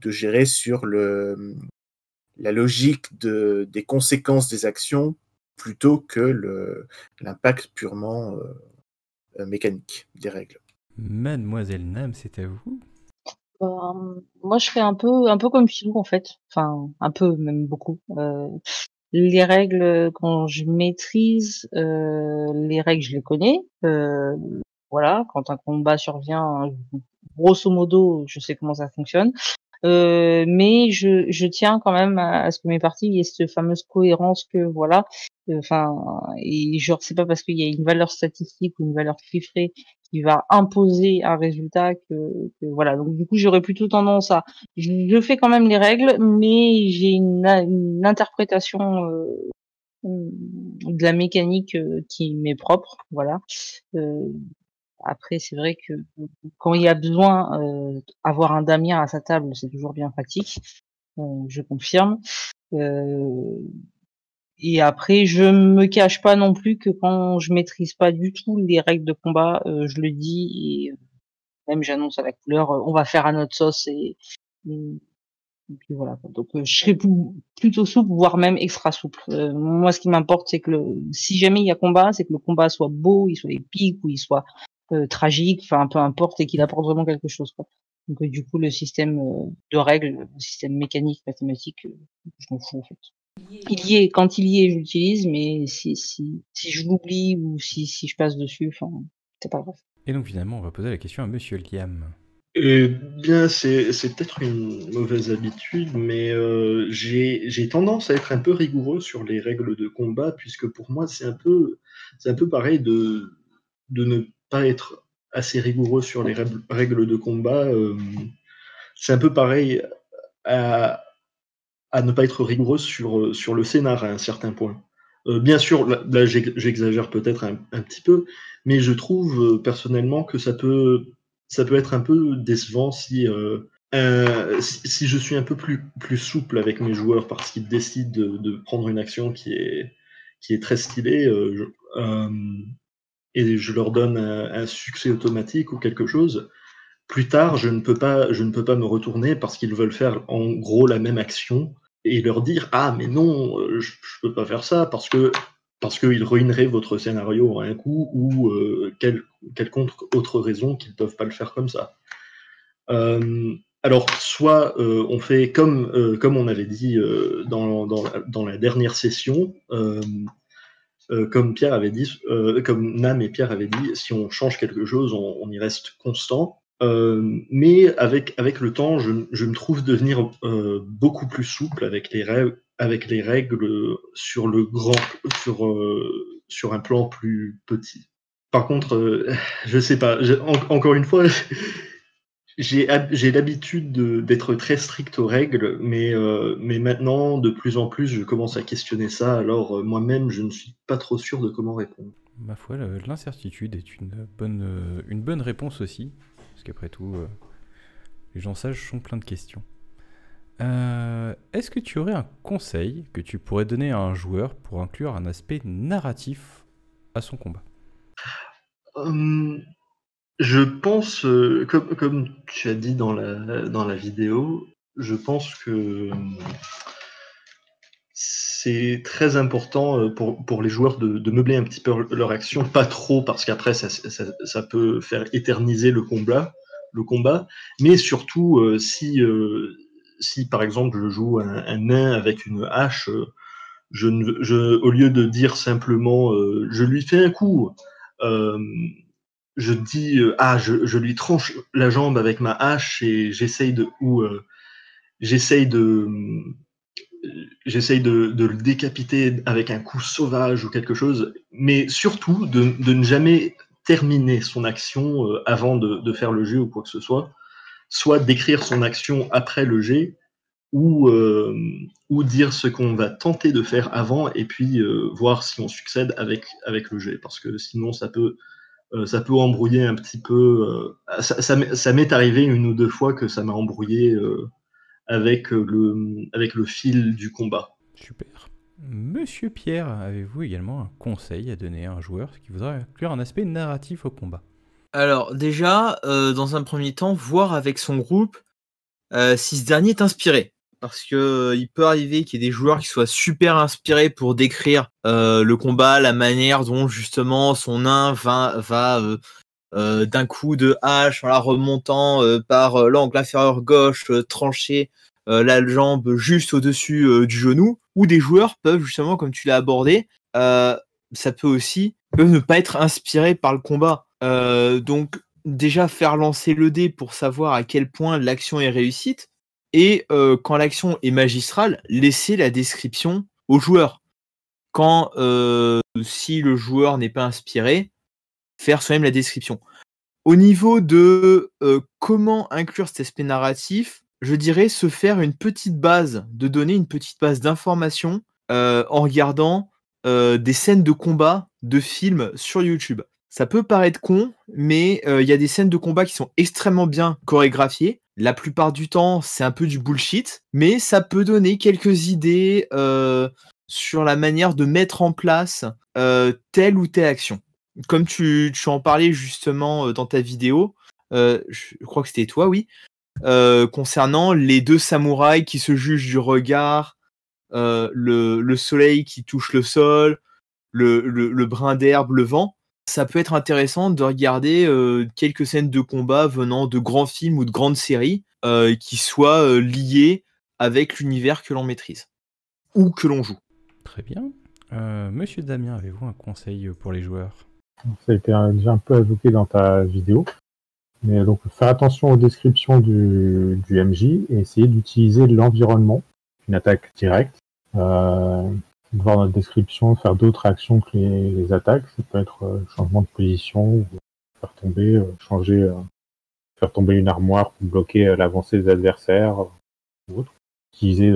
gérer sur la logique des conséquences des actions plutôt que l'impact purement mécanique des règles. Mademoiselle Nam, c'est à vous. Moi, je fais un peu comme Philou, en fait. Enfin, un peu, même beaucoup. Les règles, quand je maîtrise, les règles, je les connais. Voilà, quand un combat survient, grosso modo, je sais comment ça fonctionne. Mais je tiens quand même à ce que mes parties aient cette fameuse cohérence que voilà. Enfin, et genre c'est pas parce qu'il y a une valeur statistique ou une valeur chiffrée qui va imposer un résultat que voilà. Donc du coup, j'aurais plutôt tendance à je fais quand même les règles, mais j'ai une interprétation de la mécanique qui m'est propre, voilà. Après, c'est vrai que quand il y a besoin avoir un Damien à sa table, c'est toujours bien pratique. Je confirme. Et après, je me cache pas non plus que quand je maîtrise pas du tout les règles de combat, je le dis et même j'annonce à la couleur, on va faire à notre sauce et puis voilà. Donc je serai plutôt souple, voire même extra souple. Moi, ce qui m'importe, c'est que si jamais il y a combat, c'est que le combat soit beau, il soit épique ou il soit tragique, enfin peu importe, et qu'il apporte vraiment quelque chose, quoi. Donc du coup, le système de règles, le système mécanique, mathématique, je m'en fous en fait. Quand il y est, j'utilise, mais si je l'oublie ou si je passe dessus, enfin, c'est pas grave. Et donc finalement, on va poser la question à Monsieur Liam. Eh bien, c'est peut-être une mauvaise habitude, mais j'ai tendance à être un peu rigoureux sur les règles de combat, puisque pour moi, c'est un peu pareil de ne pas être assez rigoureux sur les règles de combat. C'est un peu pareil à ne pas être rigoureux sur le scénar à un certain point. Bien sûr, là j'exagère peut-être un petit peu, mais je trouve personnellement que ça peut être un peu décevant si je suis un peu plus souple avec mes joueurs parce qu'ils décident de prendre une action qui est très stylée et je leur donne un succès automatique ou quelque chose. Plus tard, je ne peux pas me retourner parce qu'ils veulent faire en gros la même action et leur dire ah mais non, je peux pas faire ça parce qu'ils ruineraient votre scénario à un coup ou quelconque autre raison qu'ils peuvent pas le faire comme ça. Alors soit on fait comme on avait dit dans la dernière session. Comme Pierre avait dit, comme Nam et Pierre avaient dit, si on change quelque chose, on y reste constant. Mais avec le temps, je me trouve devenir beaucoup plus souple avec les règles sur un plan plus petit. Par contre, je sais pas. Encore une fois, j'ai l'habitude d'être très strict aux règles, mais maintenant, de plus en plus, je commence à questionner ça. Alors moi-même, je ne suis pas trop sûr de comment répondre. Ma foi, l'incertitude est une bonne réponse aussi. Parce qu'après tout, les gens sages sont pleins de questions. Est-ce que tu aurais un conseil que tu pourrais donner à un joueur pour inclure un aspect narratif à son combat ? Je pense, comme tu as dit dans la vidéo, je pense que c'est très important pour les joueurs de meubler un petit peu leur action, pas trop parce qu'après ça peut faire éterniser le combat, mais surtout si par exemple je joue un nain avec une hache, au lieu de dire simplement je lui fais un coup, je dis je lui tranche la jambe avec ma hache et j'essaye de le décapiter avec un coup sauvage ou quelque chose, mais surtout de ne jamais terminer son action avant de faire le jet ou quoi que ce soit décrire son action après le jet, ou dire ce qu'on va tenter de faire avant et puis voir si on succède avec le jet, parce que sinon ça peut embrouiller un petit peu. Ça m'est arrivé 1 ou 2 fois que ça m'a embrouillé avec le fil du combat. Super. Monsieur Pierre, avez-vous également un conseil à donner à un joueur qui voudrait inclure un aspect narratif au combat? Alors déjà, dans un premier temps, voir avec son groupe si ce dernier est inspiré. Parce que il peut arriver qu'il y ait des joueurs qui soient super inspirés pour décrire le combat, la manière dont justement son nain va d'un coup de hache, voilà, remontant par l'angle inférieur gauche, trancher la jambe juste au-dessus du genou. Ou des joueurs peuvent justement, comme tu l'as abordé, ça peut aussi ne pas être inspirés par le combat. Donc déjà faire lancer le dé pour savoir à quel point l'action est réussite. Et quand l'action est magistrale, laisser la description au joueur. Quand si le joueur n'est pas inspiré, faire soi-même la description. Au niveau de comment inclure cet aspect narratif, je dirais se faire une petite base de données, une petite base d'informations en regardant des scènes de combat de films sur YouTube. Ça peut paraître con, mais il y a des scènes de combat qui sont extrêmement bien chorégraphiées. La plupart du temps, c'est un peu du bullshit, mais ça peut donner quelques idées sur la manière de mettre en place telle ou telle action. Comme tu en parlais justement dans ta vidéo, je crois que c'était toi, oui, concernant les 2 samouraïs qui se jugent du regard, le soleil qui touche le sol, le brin d'herbe, le vent. Ça peut être intéressant de regarder quelques scènes de combat venant de grands films ou de grandes séries qui soient liées avec l'univers que l'on maîtrise ou que l'on joue. Très bien. Monsieur Damien, avez-vous un conseil pour les joueurs? Ça a été déjà un peu évoqué dans ta vidéo. Mais donc, faire attention aux descriptions du MJ et essayer d'utiliser l'environnement, une attaque directe. Voir notre description, faire d'autres actions que les attaques. Ça peut être changement de position, ou faire tomber, faire tomber une armoire pour bloquer l'avancée des adversaires, ou autre. Utiliser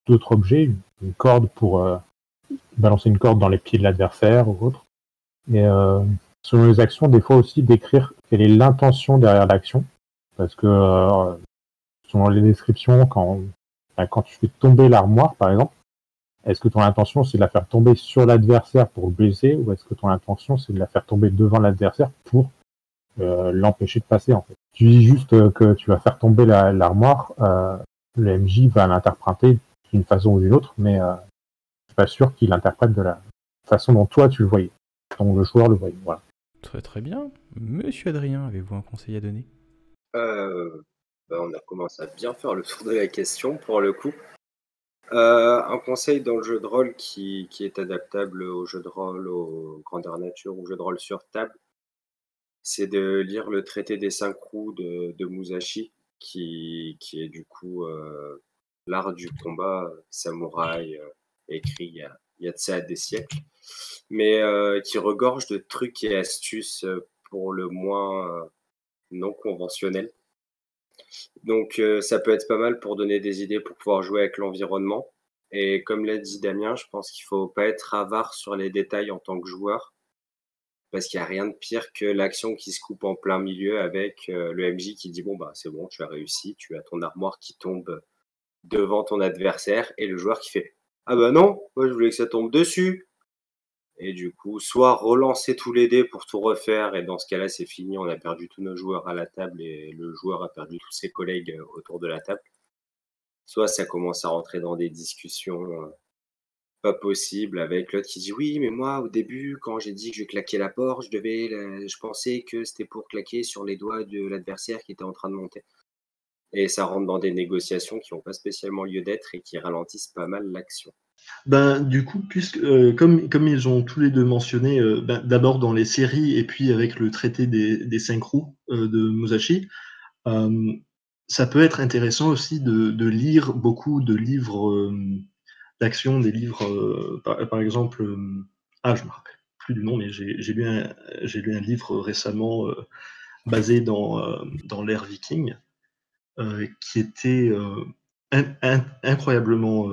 d'autres objets, une corde pour balancer une corde dans les pieds de l'adversaire ou autre. Et selon les actions, des fois aussi décrire quelle est l'intention derrière l'action. Parce que selon les descriptions, quand tu fais tomber l'armoire, par exemple, est-ce que ton intention c'est de la faire tomber sur l'adversaire pour le blesser, ou est-ce que ton intention c'est de la faire tomber devant l'adversaire pour l'empêcher de passer, en fait? Tu dis juste que tu vas faire tomber l'armoire, le MJ va l'interpréter d'une façon ou d'une autre, mais je suis pas sûr qu'il l'interprète de la façon dont toi tu le voyais, dont le joueur le voyait. Voilà. Très très bien. Monsieur Adrien, avez-vous un conseil à donner? On a commencé à bien faire le tour de la question pour le coup. Un conseil dans le jeu de rôle qui est adaptable au jeu de rôle, aux grandeur nature, au jeu de rôle sur table, c'est de lire le traité des 5 roues de Musashi, qui est du coup l'art du combat samouraï écrit il y a de ça des siècles, mais qui regorge de trucs et astuces pour le moins non conventionnels. Donc ça peut être pas mal pour donner des idées pour pouvoir jouer avec l'environnement. Et comme l'a dit Damien, je pense qu'il faut pas être avare sur les détails en tant que joueur, parce qu'il n'y a rien de pire que l'action qui se coupe en plein milieu avec le MJ qui dit bon bah c'est bon, tu as réussi, tu as ton armoire qui tombe devant ton adversaire, et le joueur qui fait ah bah non, moi je voulais que ça tombe dessus. Et du coup, soit relancer tous les dés pour tout refaire, et dans ce cas-là, c'est fini, on a perdu tous nos joueurs à la table et le joueur a perdu tous ses collègues autour de la table. Soit ça commence à rentrer dans des discussions pas possibles avec l'autre qui dit oui, mais moi au début, quand j'ai dit que je claquais la porte, je pensais que c'était pour claquer sur les doigts de l'adversaire qui était en train de monter. Et ça rentre dans des négociations qui n'ont pas spécialement lieu d'être et qui ralentissent pas mal l'action. Du coup, comme ils ont tous les deux mentionné, d'abord dans les séries et puis avec le traité des 5 roues de Musashi, ça peut être intéressant aussi de lire beaucoup de livres d'action, des livres, par exemple, je me rappelle. plus du nom, mais j'ai lu un livre récemment basé dans l'ère viking, qui était incroyablement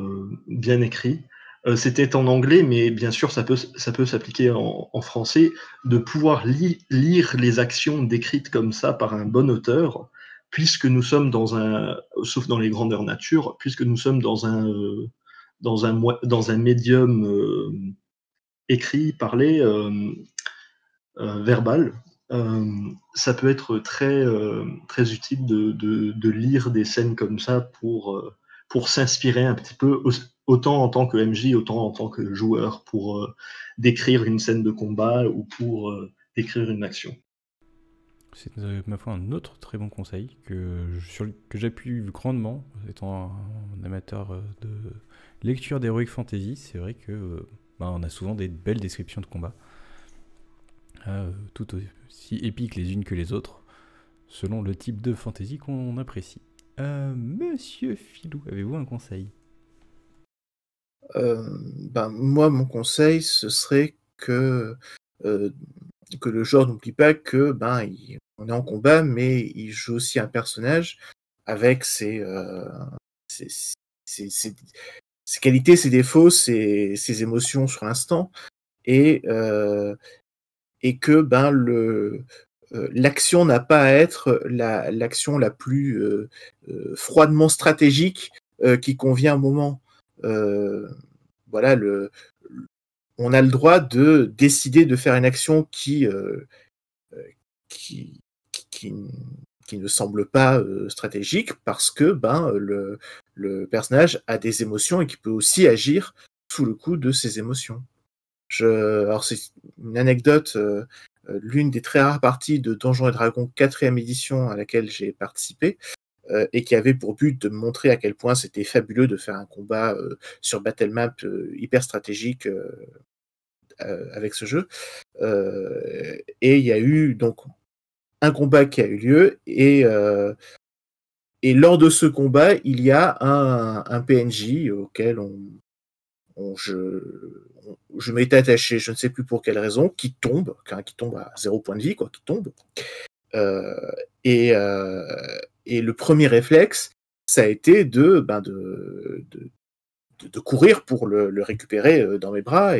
bien écrit. C'était en anglais, mais bien sûr, ça peut s'appliquer en français, de pouvoir lire les actions décrites comme ça par un bon auteur, puisque nous sommes sauf dans les grandeurs nature, puisque nous sommes dans un médium écrit, parlé, verbal. Ça peut être très utile de lire des scènes comme ça pour s'inspirer un petit peu, autant en tant que MJ, autant en tant que joueur, pour décrire une scène de combat ou pour décrire une action. C'est ma foi un autre très bon conseil que j'appuie grandement, étant un amateur de lecture d'Heroic Fantasy. C'est vrai que on a souvent des belles descriptions de combat, tout aussi épiques les unes que les autres, selon le type de fantasy qu'on apprécie. Monsieur Philou, avez-vous un conseil ? Moi, mon conseil, ce serait que le joueur n'oublie pas que on est en combat, mais il joue aussi un personnage avec ses qualités, ses défauts, ses émotions sur l'instant, et que l'action n'a pas à être l'action la plus froidement stratégique qui convient au moment. Voilà, on a le droit de décider de faire une action qui ne semble pas stratégique, parce que le personnage a des émotions et qui peut aussi agir sous le coup de ses émotions. Alors c'est une anecdote, l'une des très rares parties de Donjons et Dragons 4e édition à laquelle j'ai participé, et qui avait pour but de montrer à quel point c'était fabuleux de faire un combat sur Battlemap hyper stratégique avec ce jeu. Et il y a eu donc un combat qui a eu lieu, et lors de ce combat, il y a un PNJ auquel je m'étais attaché, je ne sais plus pour quelle raison, qui tombe à 0 point de vie, qui tombe. Et le premier réflexe, ça a été de courir pour le récupérer dans mes bras,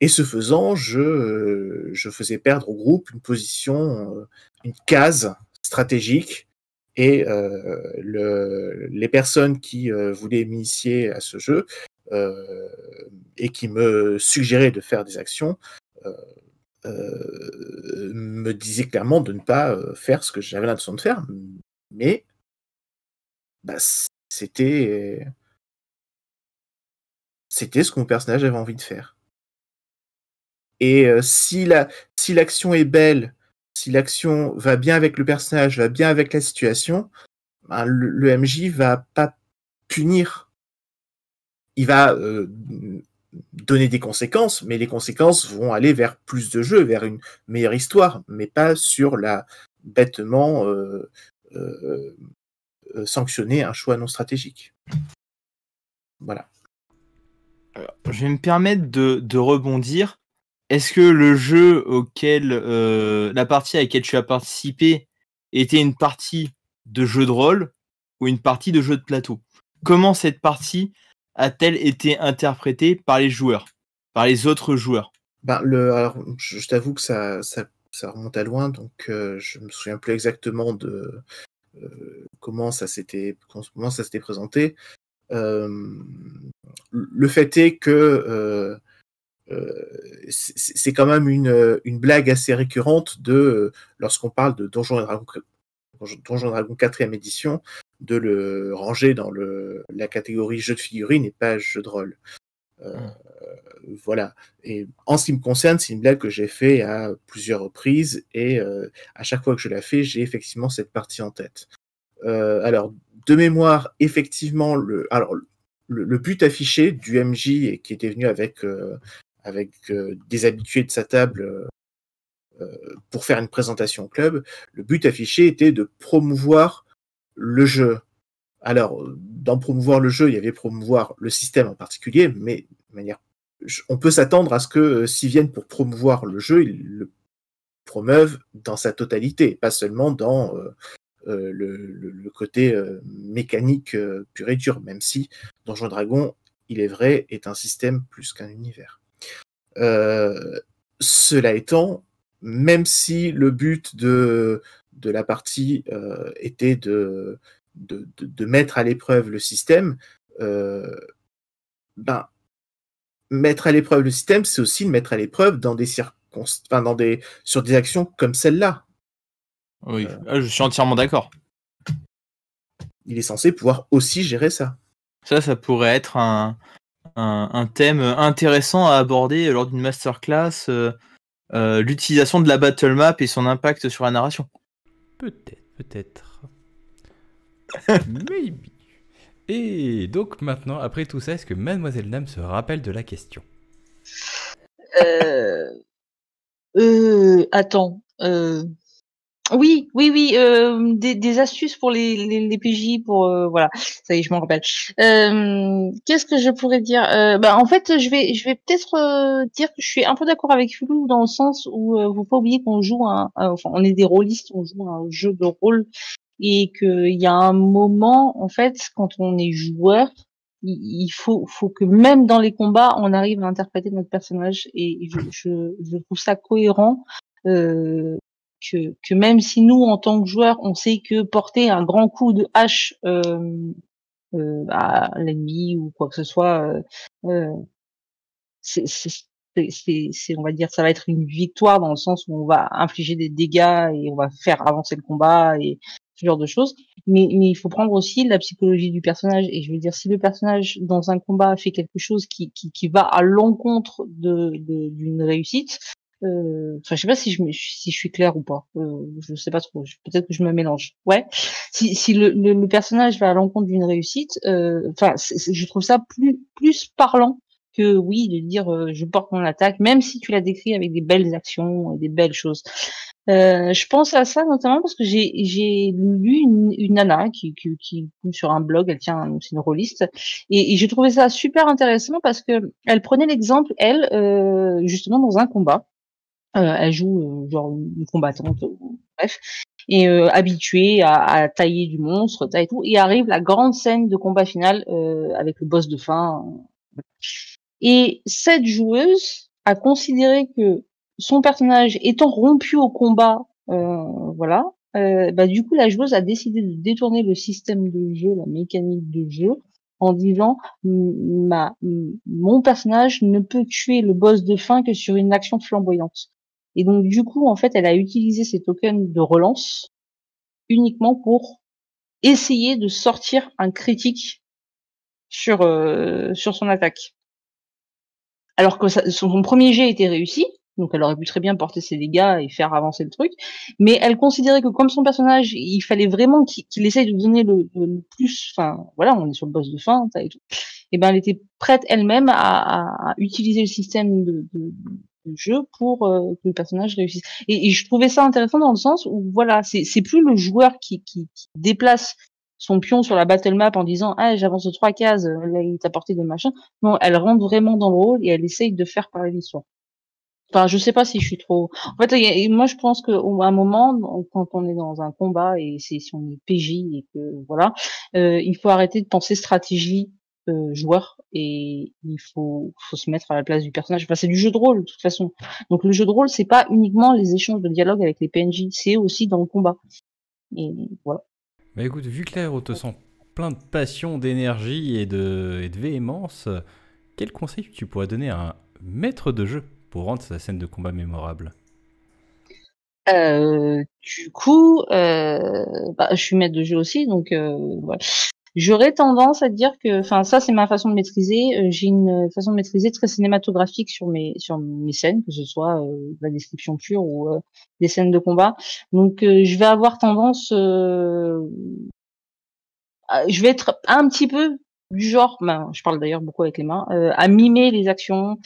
et ce faisant, je faisais perdre au groupe une position, une case stratégique, et les personnes qui voulaient m'initier à ce jeu et qui me suggéraient de faire des actions me disaient clairement de ne pas faire ce que j'avais l'intention de faire, mais c'était ce que mon personnage avait envie de faire. Et si l'action est belle, si l'action va bien avec le personnage, va bien avec la situation, le MJ va pas punir. Il va donner des conséquences, mais les conséquences vont aller vers plus de jeu, vers une meilleure histoire, mais pas sur bêtement sanctionner un choix non stratégique. Voilà. Alors, je vais me permettre de rebondir. Est-ce que le jeu auquel la partie à laquelle tu as participé était une partie de jeu de rôle ou une partie de jeu de plateau ? Comment cette partie a-t-elle été interprétée par les joueurs, par les autres joueurs ? Alors, je t'avoue que ça remonte à loin, donc je me souviens plus exactement de comment ça s'était présenté. Le fait est que c'est quand même une blague assez récurrente lorsqu'on parle de Donjons et Dragons 4e édition, de le ranger dans la catégorie jeu de figurines et pas jeu de rôle. Voilà. Et en ce qui me concerne, c'est une blague que j'ai fait à plusieurs reprises, et à chaque fois que je la fais, j'ai effectivement cette partie en tête. Alors, de mémoire, effectivement, le but affiché du MJ, et qui était venu avec des habitués de sa table pour faire une présentation au club, le but affiché était de promouvoir le jeu. Alors, dans promouvoir le jeu, il y avait promouvoir le système en particulier, mais de manière on peut s'attendre à ce que s'ils viennent pour promouvoir le jeu, ils le promeuvent dans sa totalité, pas seulement dans le côté mécanique pur et dur, même si Donjons & Dragons, il est vrai, est un système plus qu'un univers. Cela étant, même si le but de la partie était de mettre à l'épreuve le système, mettre à l'épreuve le système, c'est aussi le mettre à l'épreuve dans des sur des actions comme celle-là. Oui, je suis entièrement d'accord. Il est censé pouvoir aussi gérer ça. Ça pourrait être un thème intéressant à aborder lors d'une masterclass, l'utilisation de la battle map et son impact sur la narration. Peut-être. Maybe. Et donc maintenant, après tout ça, est-ce que Mademoiselle Nam se rappelle de la question? Attends. Oui, des astuces pour les PJ pour voilà, ça y est, je m'en rappelle. Qu'est-ce que je pourrais dire? En fait, je vais peut-être dire que je suis un peu d'accord avec Fulou dans le sens où faut pas oublier qu'on joue enfin, on est des rôlistes, on joue un jeu de rôle et qu'il y a un moment, en fait, quand on est joueur, il faut que même dans les combats, on arrive à interpréter notre personnage et je trouve ça cohérent. Que même si nous, en tant que joueurs, on sait que porter un grand coup de hache à l'ennemi ou quoi que ce soit, on va dire, ça va être une victoire dans le sens où on va infliger des dégâts et on va faire avancer le combat et ce genre de choses. Mais il faut prendre aussi la psychologie du personnage. Et je veux dire, si le personnage dans un combat fait quelque chose qui va à l'encontre d'une réussite, enfin, je sais pas si je suis claire ou pas. Je sais pas trop. Peut-être que je me mélange. Ouais. Si le personnage va à l'encontre d'une réussite, enfin, je trouve ça plus parlant que oui de dire je porte mon attaque, même si tu l'as décrit avec des belles actions, des belles choses. Je pense à ça notamment parce que j'ai lu une nana qui sur un blog, elle tient, c'est une rôliste, et j'ai trouvé ça super intéressant parce que elle prenait l'exemple, elle, justement dans un combat. Elle joue genre une combattante, bref, et habituée à tailler du monstre, taille tout, et arrive la grande scène de combat final avec le boss de fin. Et cette joueuse a considéré que son personnage étant rompu au combat, voilà, du coup la joueuse a décidé de détourner le système de jeu, la mécanique de jeu, en disant mon personnage ne peut tuer le boss de fin que sur une action flamboyante. Et donc du coup en fait elle a utilisé ces tokens de relance uniquement pour essayer de sortir un critique sur son attaque. Alors que son premier jet était réussi, donc elle aurait pu très bien porter ses dégâts et faire avancer le truc, mais elle considérait que comme son personnage, il fallait vraiment qu'il essaye de donner le plus, enfin voilà, on est sur le boss de fin, et tout. Et ben elle était prête elle-même à utiliser le système de jeu pour que le personnage réussisse. Et je trouvais ça intéressant dans le sens où voilà, c'est plus le joueur qui déplace son pion sur la battle map en disant ah j'avance de 3 cases, là il t'a porté des machins. Non, elle rentre vraiment dans le rôle et elle essaye de faire parler l'histoire. Enfin, je sais pas si je suis trop. En fait, moi je pense qu'à un moment, quand on est dans un combat et si on est PJ et que voilà, il faut arrêter de penser stratégie joueur et il faut se mettre à la place du personnage. Enfin, c'est du jeu de rôle de toute façon. Donc le jeu de rôle, c'est pas uniquement les échanges de dialogue avec les PNJ, c'est aussi dans le combat. Et voilà. Bah écoute, vu que là, on te sent plein de passion, d'énergie et de véhémence, quel conseil tu pourrais donner à un maître de jeu pour rendre sa scène de combat mémorable? Du coup, je suis maître de jeu aussi, donc voilà. J'aurais tendance à dire que, enfin, ça c'est ma façon de maîtriser. J'ai une façon de maîtriser très cinématographique sur mes scènes, que ce soit la description pure ou des scènes de combat. Donc, je vais avoir tendance, je vais être un petit peu du genre, je parle d'ailleurs beaucoup avec les mains, à mimer les actions,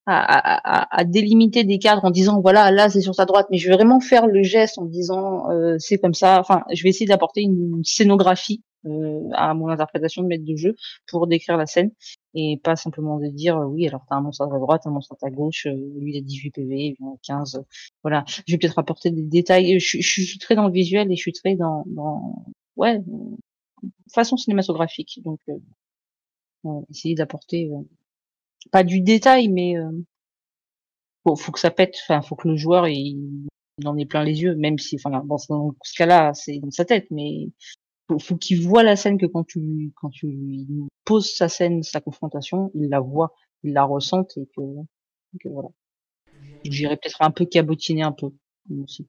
à délimiter des cadres en disant voilà là c'est sur sa droite, mais je vais vraiment faire le geste en disant c'est comme ça. Enfin, je vais essayer d'apporter une scénographie à mon interprétation de maître de jeu pour décrire la scène. et pas simplement de dire oui, alors t'as un monstre à ta droite, un monstre à ta gauche, lui il a 18 PV, lui il en a 15. Voilà, je vais peut-être apporter des détails. Je suis très dans le visuel et je suis très dans ouais, façon cinématographique. Donc essayer d'apporter pas du détail, mais faut que ça pète. Enfin, faut que le joueur il en ait plein les yeux, même si, enfin, dans ce cas-là, c'est dans sa tête, mais faut qu'il voit la scène que quand tu lui poses sa scène, sa confrontation, il la voit, il la ressente et que voilà. J'irais peut-être un peu cabotiner un peu aussi.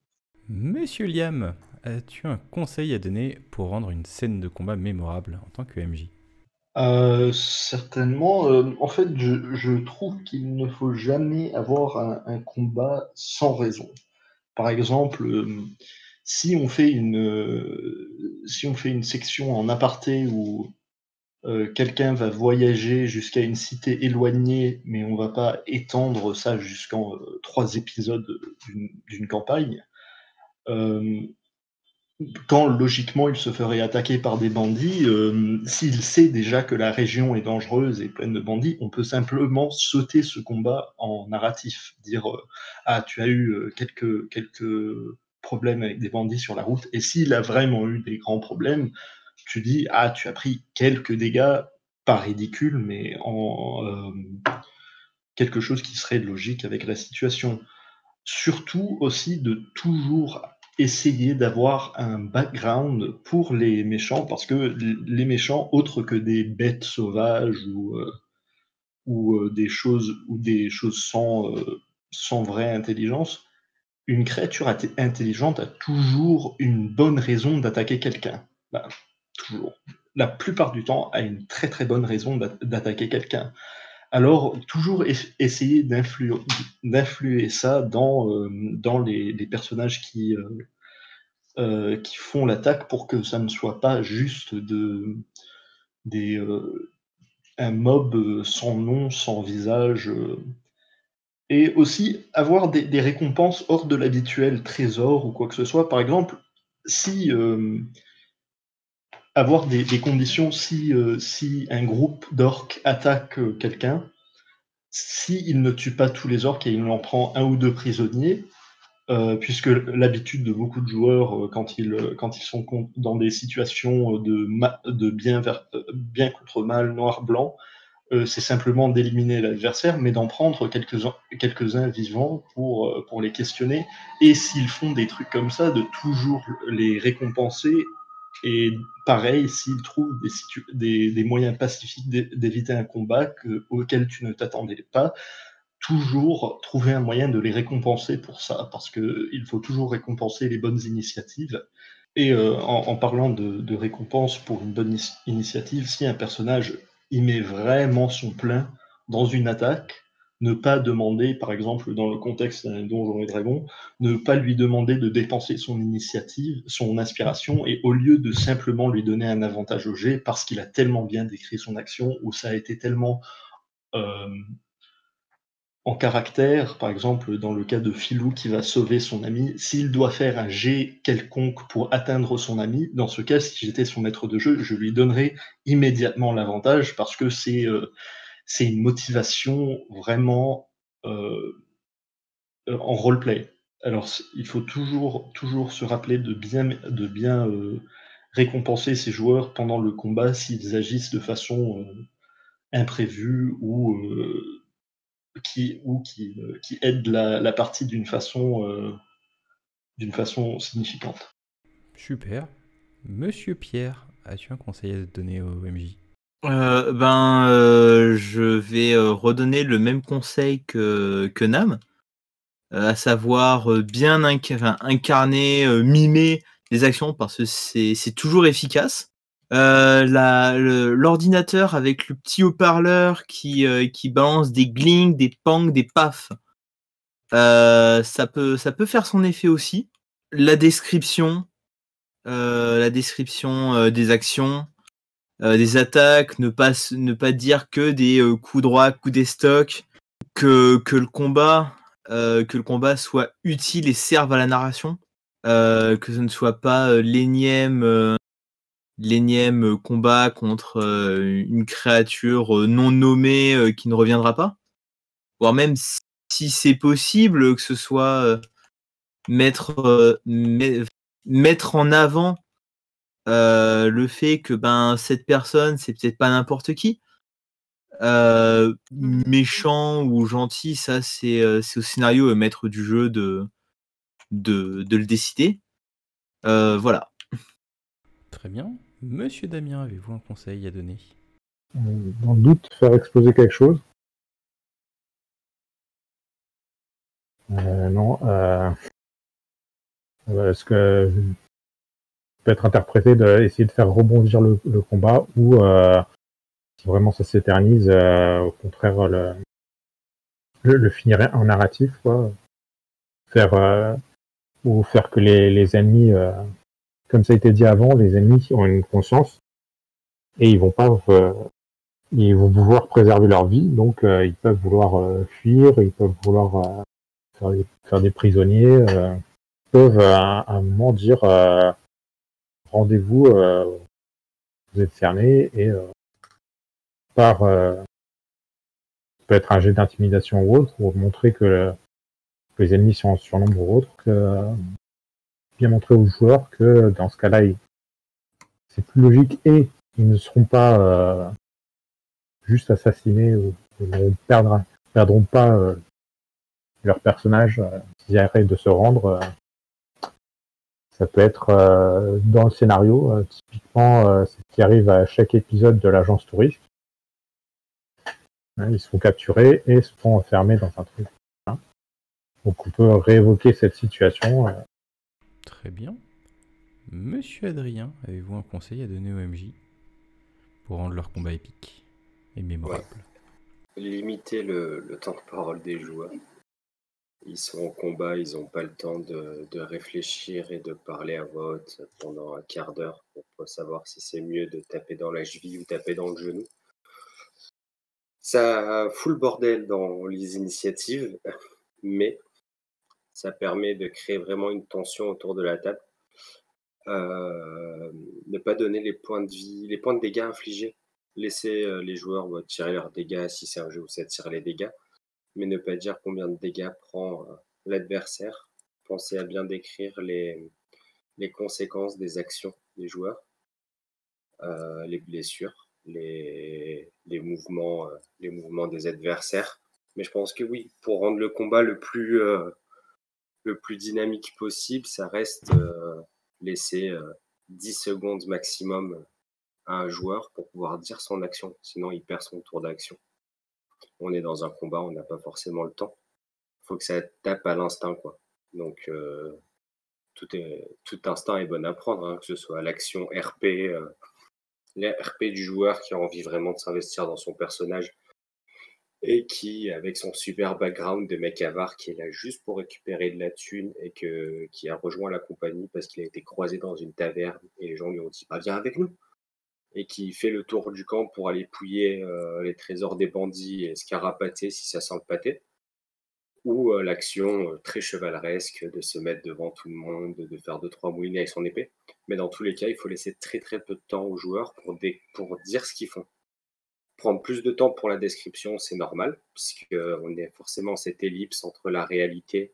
Monsieur Liam, as-tu un conseil à donner pour rendre une scène de combat mémorable en tant que MJ? Certainement. En fait, je trouve qu'il ne faut jamais avoir un combat sans raison. Par exemple, si on fait une section en aparté où quelqu'un va voyager jusqu'à une cité éloignée, mais on va pas étendre ça jusqu'en 3 épisodes d'une campagne, quand logiquement il se ferait attaquer par des bandits, s'il sait déjà que la région est dangereuse et pleine de bandits, on peut simplement sauter ce combat en narratif, dire ah, tu as eu quelques problèmes avec des bandits sur la route, et s'il a vraiment eu des grands problèmes, tu dis ah, tu as pris quelques dégâts, pas ridicules, mais en quelque chose qui serait logique avec la situation. Surtout aussi de toujours essayer d'avoir un background pour les méchants, parce que les méchants, autres que des bêtes sauvages ou des choses sans vraie intelligence, une créature intelligente a toujours une bonne raison d'attaquer quelqu'un. Ben, toujours. La plupart du temps, a une très très bonne raison d'attaquer quelqu'un. Alors, toujours essayer d'influer ça dans les personnages qui font l'attaque pour que ça ne soit pas juste un mob sans nom, sans visage. Et aussi avoir des récompenses hors de l'habituel trésor ou quoi que ce soit. Par exemple, si avoir des conditions, si un groupe d'orques attaque quelqu'un, s'il ne tue pas tous les orques et il en prend 1 ou 2 prisonniers, puisque l'habitude de beaucoup de joueurs, quand ils sont dans des situations de bien contre mal, noir-blanc, c'est simplement d'éliminer l'adversaire, mais d'en prendre quelques-uns vivants pour les questionner. Et s'ils font des trucs comme ça, de toujours les récompenser. Et pareil, s'ils trouvent des moyens pacifiques d'éviter un combat auquel tu ne t'attendais pas, toujours trouver un moyen de les récompenser pour ça, parce qu'il faut toujours récompenser les bonnes initiatives. Et en parlant de récompense pour une bonne initiative, si un personnage y met vraiment son plein dans une attaque, ne pas demander, par exemple dans le contexte d'un Donjon et Dragon, ne pas lui demander de dépenser son initiative, son inspiration, et au lieu de simplement lui donner un avantage au jet, parce qu'il a tellement bien décrit son action, ou ça a été tellement en caractère, par exemple dans le cas de Filou qui va sauver son ami, s'il doit faire un jet quelconque pour atteindre son ami, dans ce cas, si j'étais son maître de jeu, je lui donnerais immédiatement l'avantage parce que c'est une motivation vraiment en roleplay. Alors il faut toujours se rappeler de bien récompenser ses joueurs pendant le combat s'ils agissent de façon imprévue ou qui aide la partie d'une façon significante. Super. Monsieur Pierre, as-tu un conseil à donner au MJ? Je vais redonner le même conseil que Nam, à savoir bien incarner, mimer les actions parce que c'est toujours efficace. L'ordinateur avec le petit haut-parleur qui balance des glings, des pangs, des pafs, ça peut faire son effet aussi. La description des actions, des attaques, ne pas dire que des coups droits, coups d'estoc, que le combat soit utile et serve à la narration, que ce ne soit pas l'énième l'énième combat contre une créature non nommée qui ne reviendra pas? Voire même si c'est possible, que ce soit mettre en avant le fait que cette personne, c'est peut-être pas n'importe qui. Méchant ou gentil, ça c'est au scénario maître du jeu de le décider. Voilà. Très bien. Monsieur Damien, avez-vous un conseil à donner? Dans le doute, faire exploser quelque chose. Non. Est-ce que peut être interprété d'essayer de faire rebondir le combat ou si vraiment ça s'éternise, au contraire le finirait en narratif, quoi. Ou faire que les ennemis, comme ça a été dit avant, les ennemis ont une conscience et ils vont vouloir préserver leur vie, donc ils peuvent vouloir fuir, ils peuvent vouloir faire des prisonniers, peuvent à un moment dire rendez-vous, vous êtes cerné, et peut être un jet d'intimidation ou autre, pour montrer que les ennemis sont en surnombre ou autre, bien montrer aux joueurs que dans ce cas-là, c'est plus logique et ils ne seront pas juste assassinés ou ne perdront pas leur personnage s'ils arrêtent de se rendre. Ça peut être dans le scénario, typiquement c'est ce qui arrive à chaque épisode de l'agence touriste. Ils se font capturer et se font enfermer dans un truc. Donc on peut réévoquer cette situation. Très bien. Monsieur Adrien, avez-vous un conseil à donner aux MJ pour rendre leur combat épique et mémorable? Limiter le temps de parole des joueurs. Ils sont en combat, ils n'ont pas le temps de réfléchir et de parler à voix haute pendant un quart d'heure pour savoir si c'est mieux de taper dans la cheville ou taper dans le genou. Ça fout le bordel dans les initiatives, mais ça permet de créer vraiment une tension autour de la table. Ne pas donner les points de vie, les points de dégâts infligés. Laisser les joueurs tirer leurs dégâts si c'est un jeu où ça tire les dégâts, mais ne pas dire combien de dégâts prend l'adversaire. Pensez à bien décrire les conséquences des actions des joueurs, les blessures, les mouvements des adversaires. Mais je pense que oui, pour rendre le combat le plus dynamique possible, ça reste laisser 10 secondes maximum à un joueur pour pouvoir dire son action. Sinon, il perd son tour d'action. On est dans un combat, on n'a pas forcément le temps. Il faut que ça tape à l'instinct, quoi. Donc, tout instinct est bon à prendre, hein, que ce soit l'action RP, l'RP du joueur qui a envie vraiment de s'investir dans son personnage et qui, avec son super background de mec avare qui est là juste pour récupérer de la thune et qui a rejoint la compagnie parce qu'il a été croisé dans une taverne et les gens lui ont dit « viens avec nous !» et qui fait le tour du camp pour aller pouiller les trésors des bandits et se carapater si ça sent le pâté. Ou l'action très chevaleresque de se mettre devant tout le monde, de faire 2-3 moulinets avec son épée. Mais dans tous les cas, il faut laisser très très peu de temps aux joueurs pour dire ce qu'ils font. Prendre plus de temps pour la description, c'est normal, puisqu'on est forcément cette ellipse entre la réalité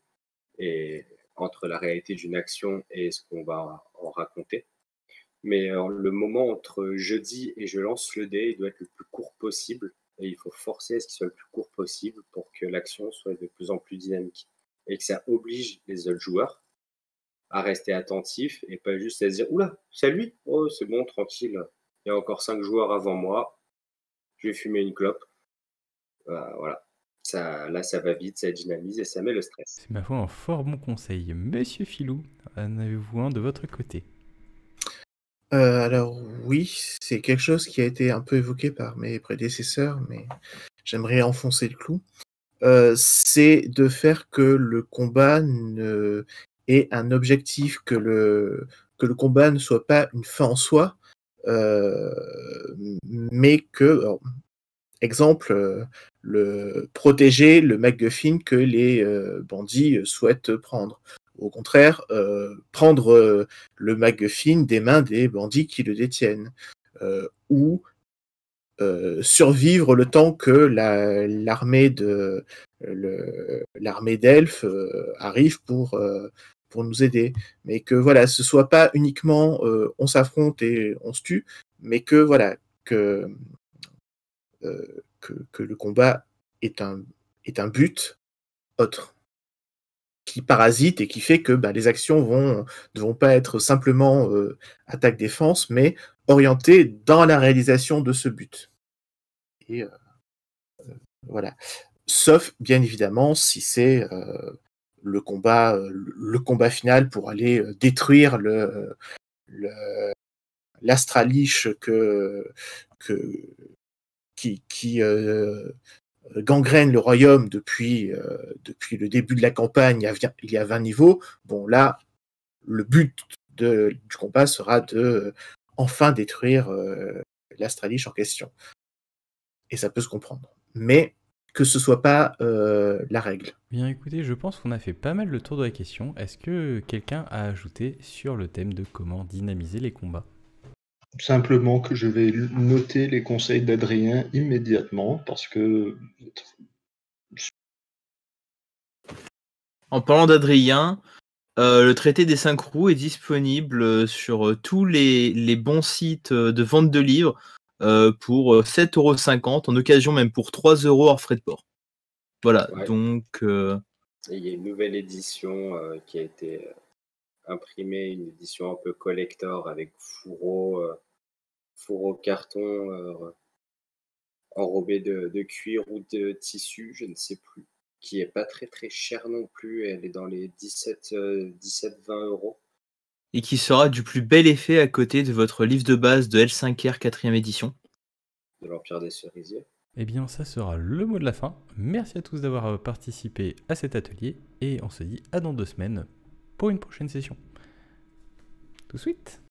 d'une action et ce qu'on va en raconter. Mais le moment entre je dis et je lance le dé, il doit être le plus court possible. Et il faut forcer à ce qu'il soit le plus court possible pour que l'action soit de plus en plus dynamique. Et que ça oblige les autres joueurs à rester attentifs et pas juste à se dire « Oula, c'est lui? Oh, c'est bon, tranquille. Il y a encore 5 joueurs avant moi. Je vais fumer une clope. » Voilà. Là, ça va vite, ça dynamise et ça met le stress. C'est ma foi un fort bon conseil. Monsieur Filou, en avez-vous un de votre côté? Alors oui, c'est quelque chose qui a été un peu évoqué par mes prédécesseurs, mais j'aimerais enfoncer le clou. C'est de faire que le combat ait un objectif, que le combat ne soit pas une fin en soi, mais que, alors, exemple, protéger le MacGuffin que les bandits souhaitent prendre, au contraire prendre le MacGuffin des mains des bandits qui le détiennent, ou survivre le temps que l'armée d'elfes arrive pour nous aider. Mais que voilà, ce soit pas uniquement on s'affronte et on se tue, mais que voilà, que le combat est un but autre, qui parasite et qui fait que les actions ne vont pas être simplement attaque-défense, mais orientées dans la réalisation de ce but. Et voilà. Sauf, bien évidemment, si c'est le combat final pour aller détruire l'Astraliche qui gangrène le royaume depuis le début de la campagne, il y a 20 niveaux. Bon, là, le but du combat sera de enfin détruire l'Astraliche en question. Et ça peut se comprendre. Mais que ce soit pas la règle. Bien écoutez, je pense qu'on a fait pas mal le tour de la question. Est-ce que quelqu'un a ajouté sur le thème de comment dynamiser les combats ? Simplement que je vais noter les conseils d'Adrien immédiatement, parce que... En parlant d'Adrien, le traité des 5 roues est disponible sur tous les bons sites de vente de livres pour 7,50 €, en occasion même pour 3 € hors frais de port. Voilà, Ouais. donc... Et il y a une nouvelle édition qui a été imprimée, une édition un peu collector avec fourreau carton enrobé de cuir ou de tissu, je ne sais plus, qui est pas très très chère non plus, elle est dans les 17-20 €. Et qui sera du plus bel effet à côté de votre livre de base de L5R 4e édition. De l'Empire des Cerisiers. Eh bien, ça sera le mot de la fin. Merci à tous d'avoir participé à cet atelier et on se dit à dans 2 semaines pour une prochaine session. Tout de suite.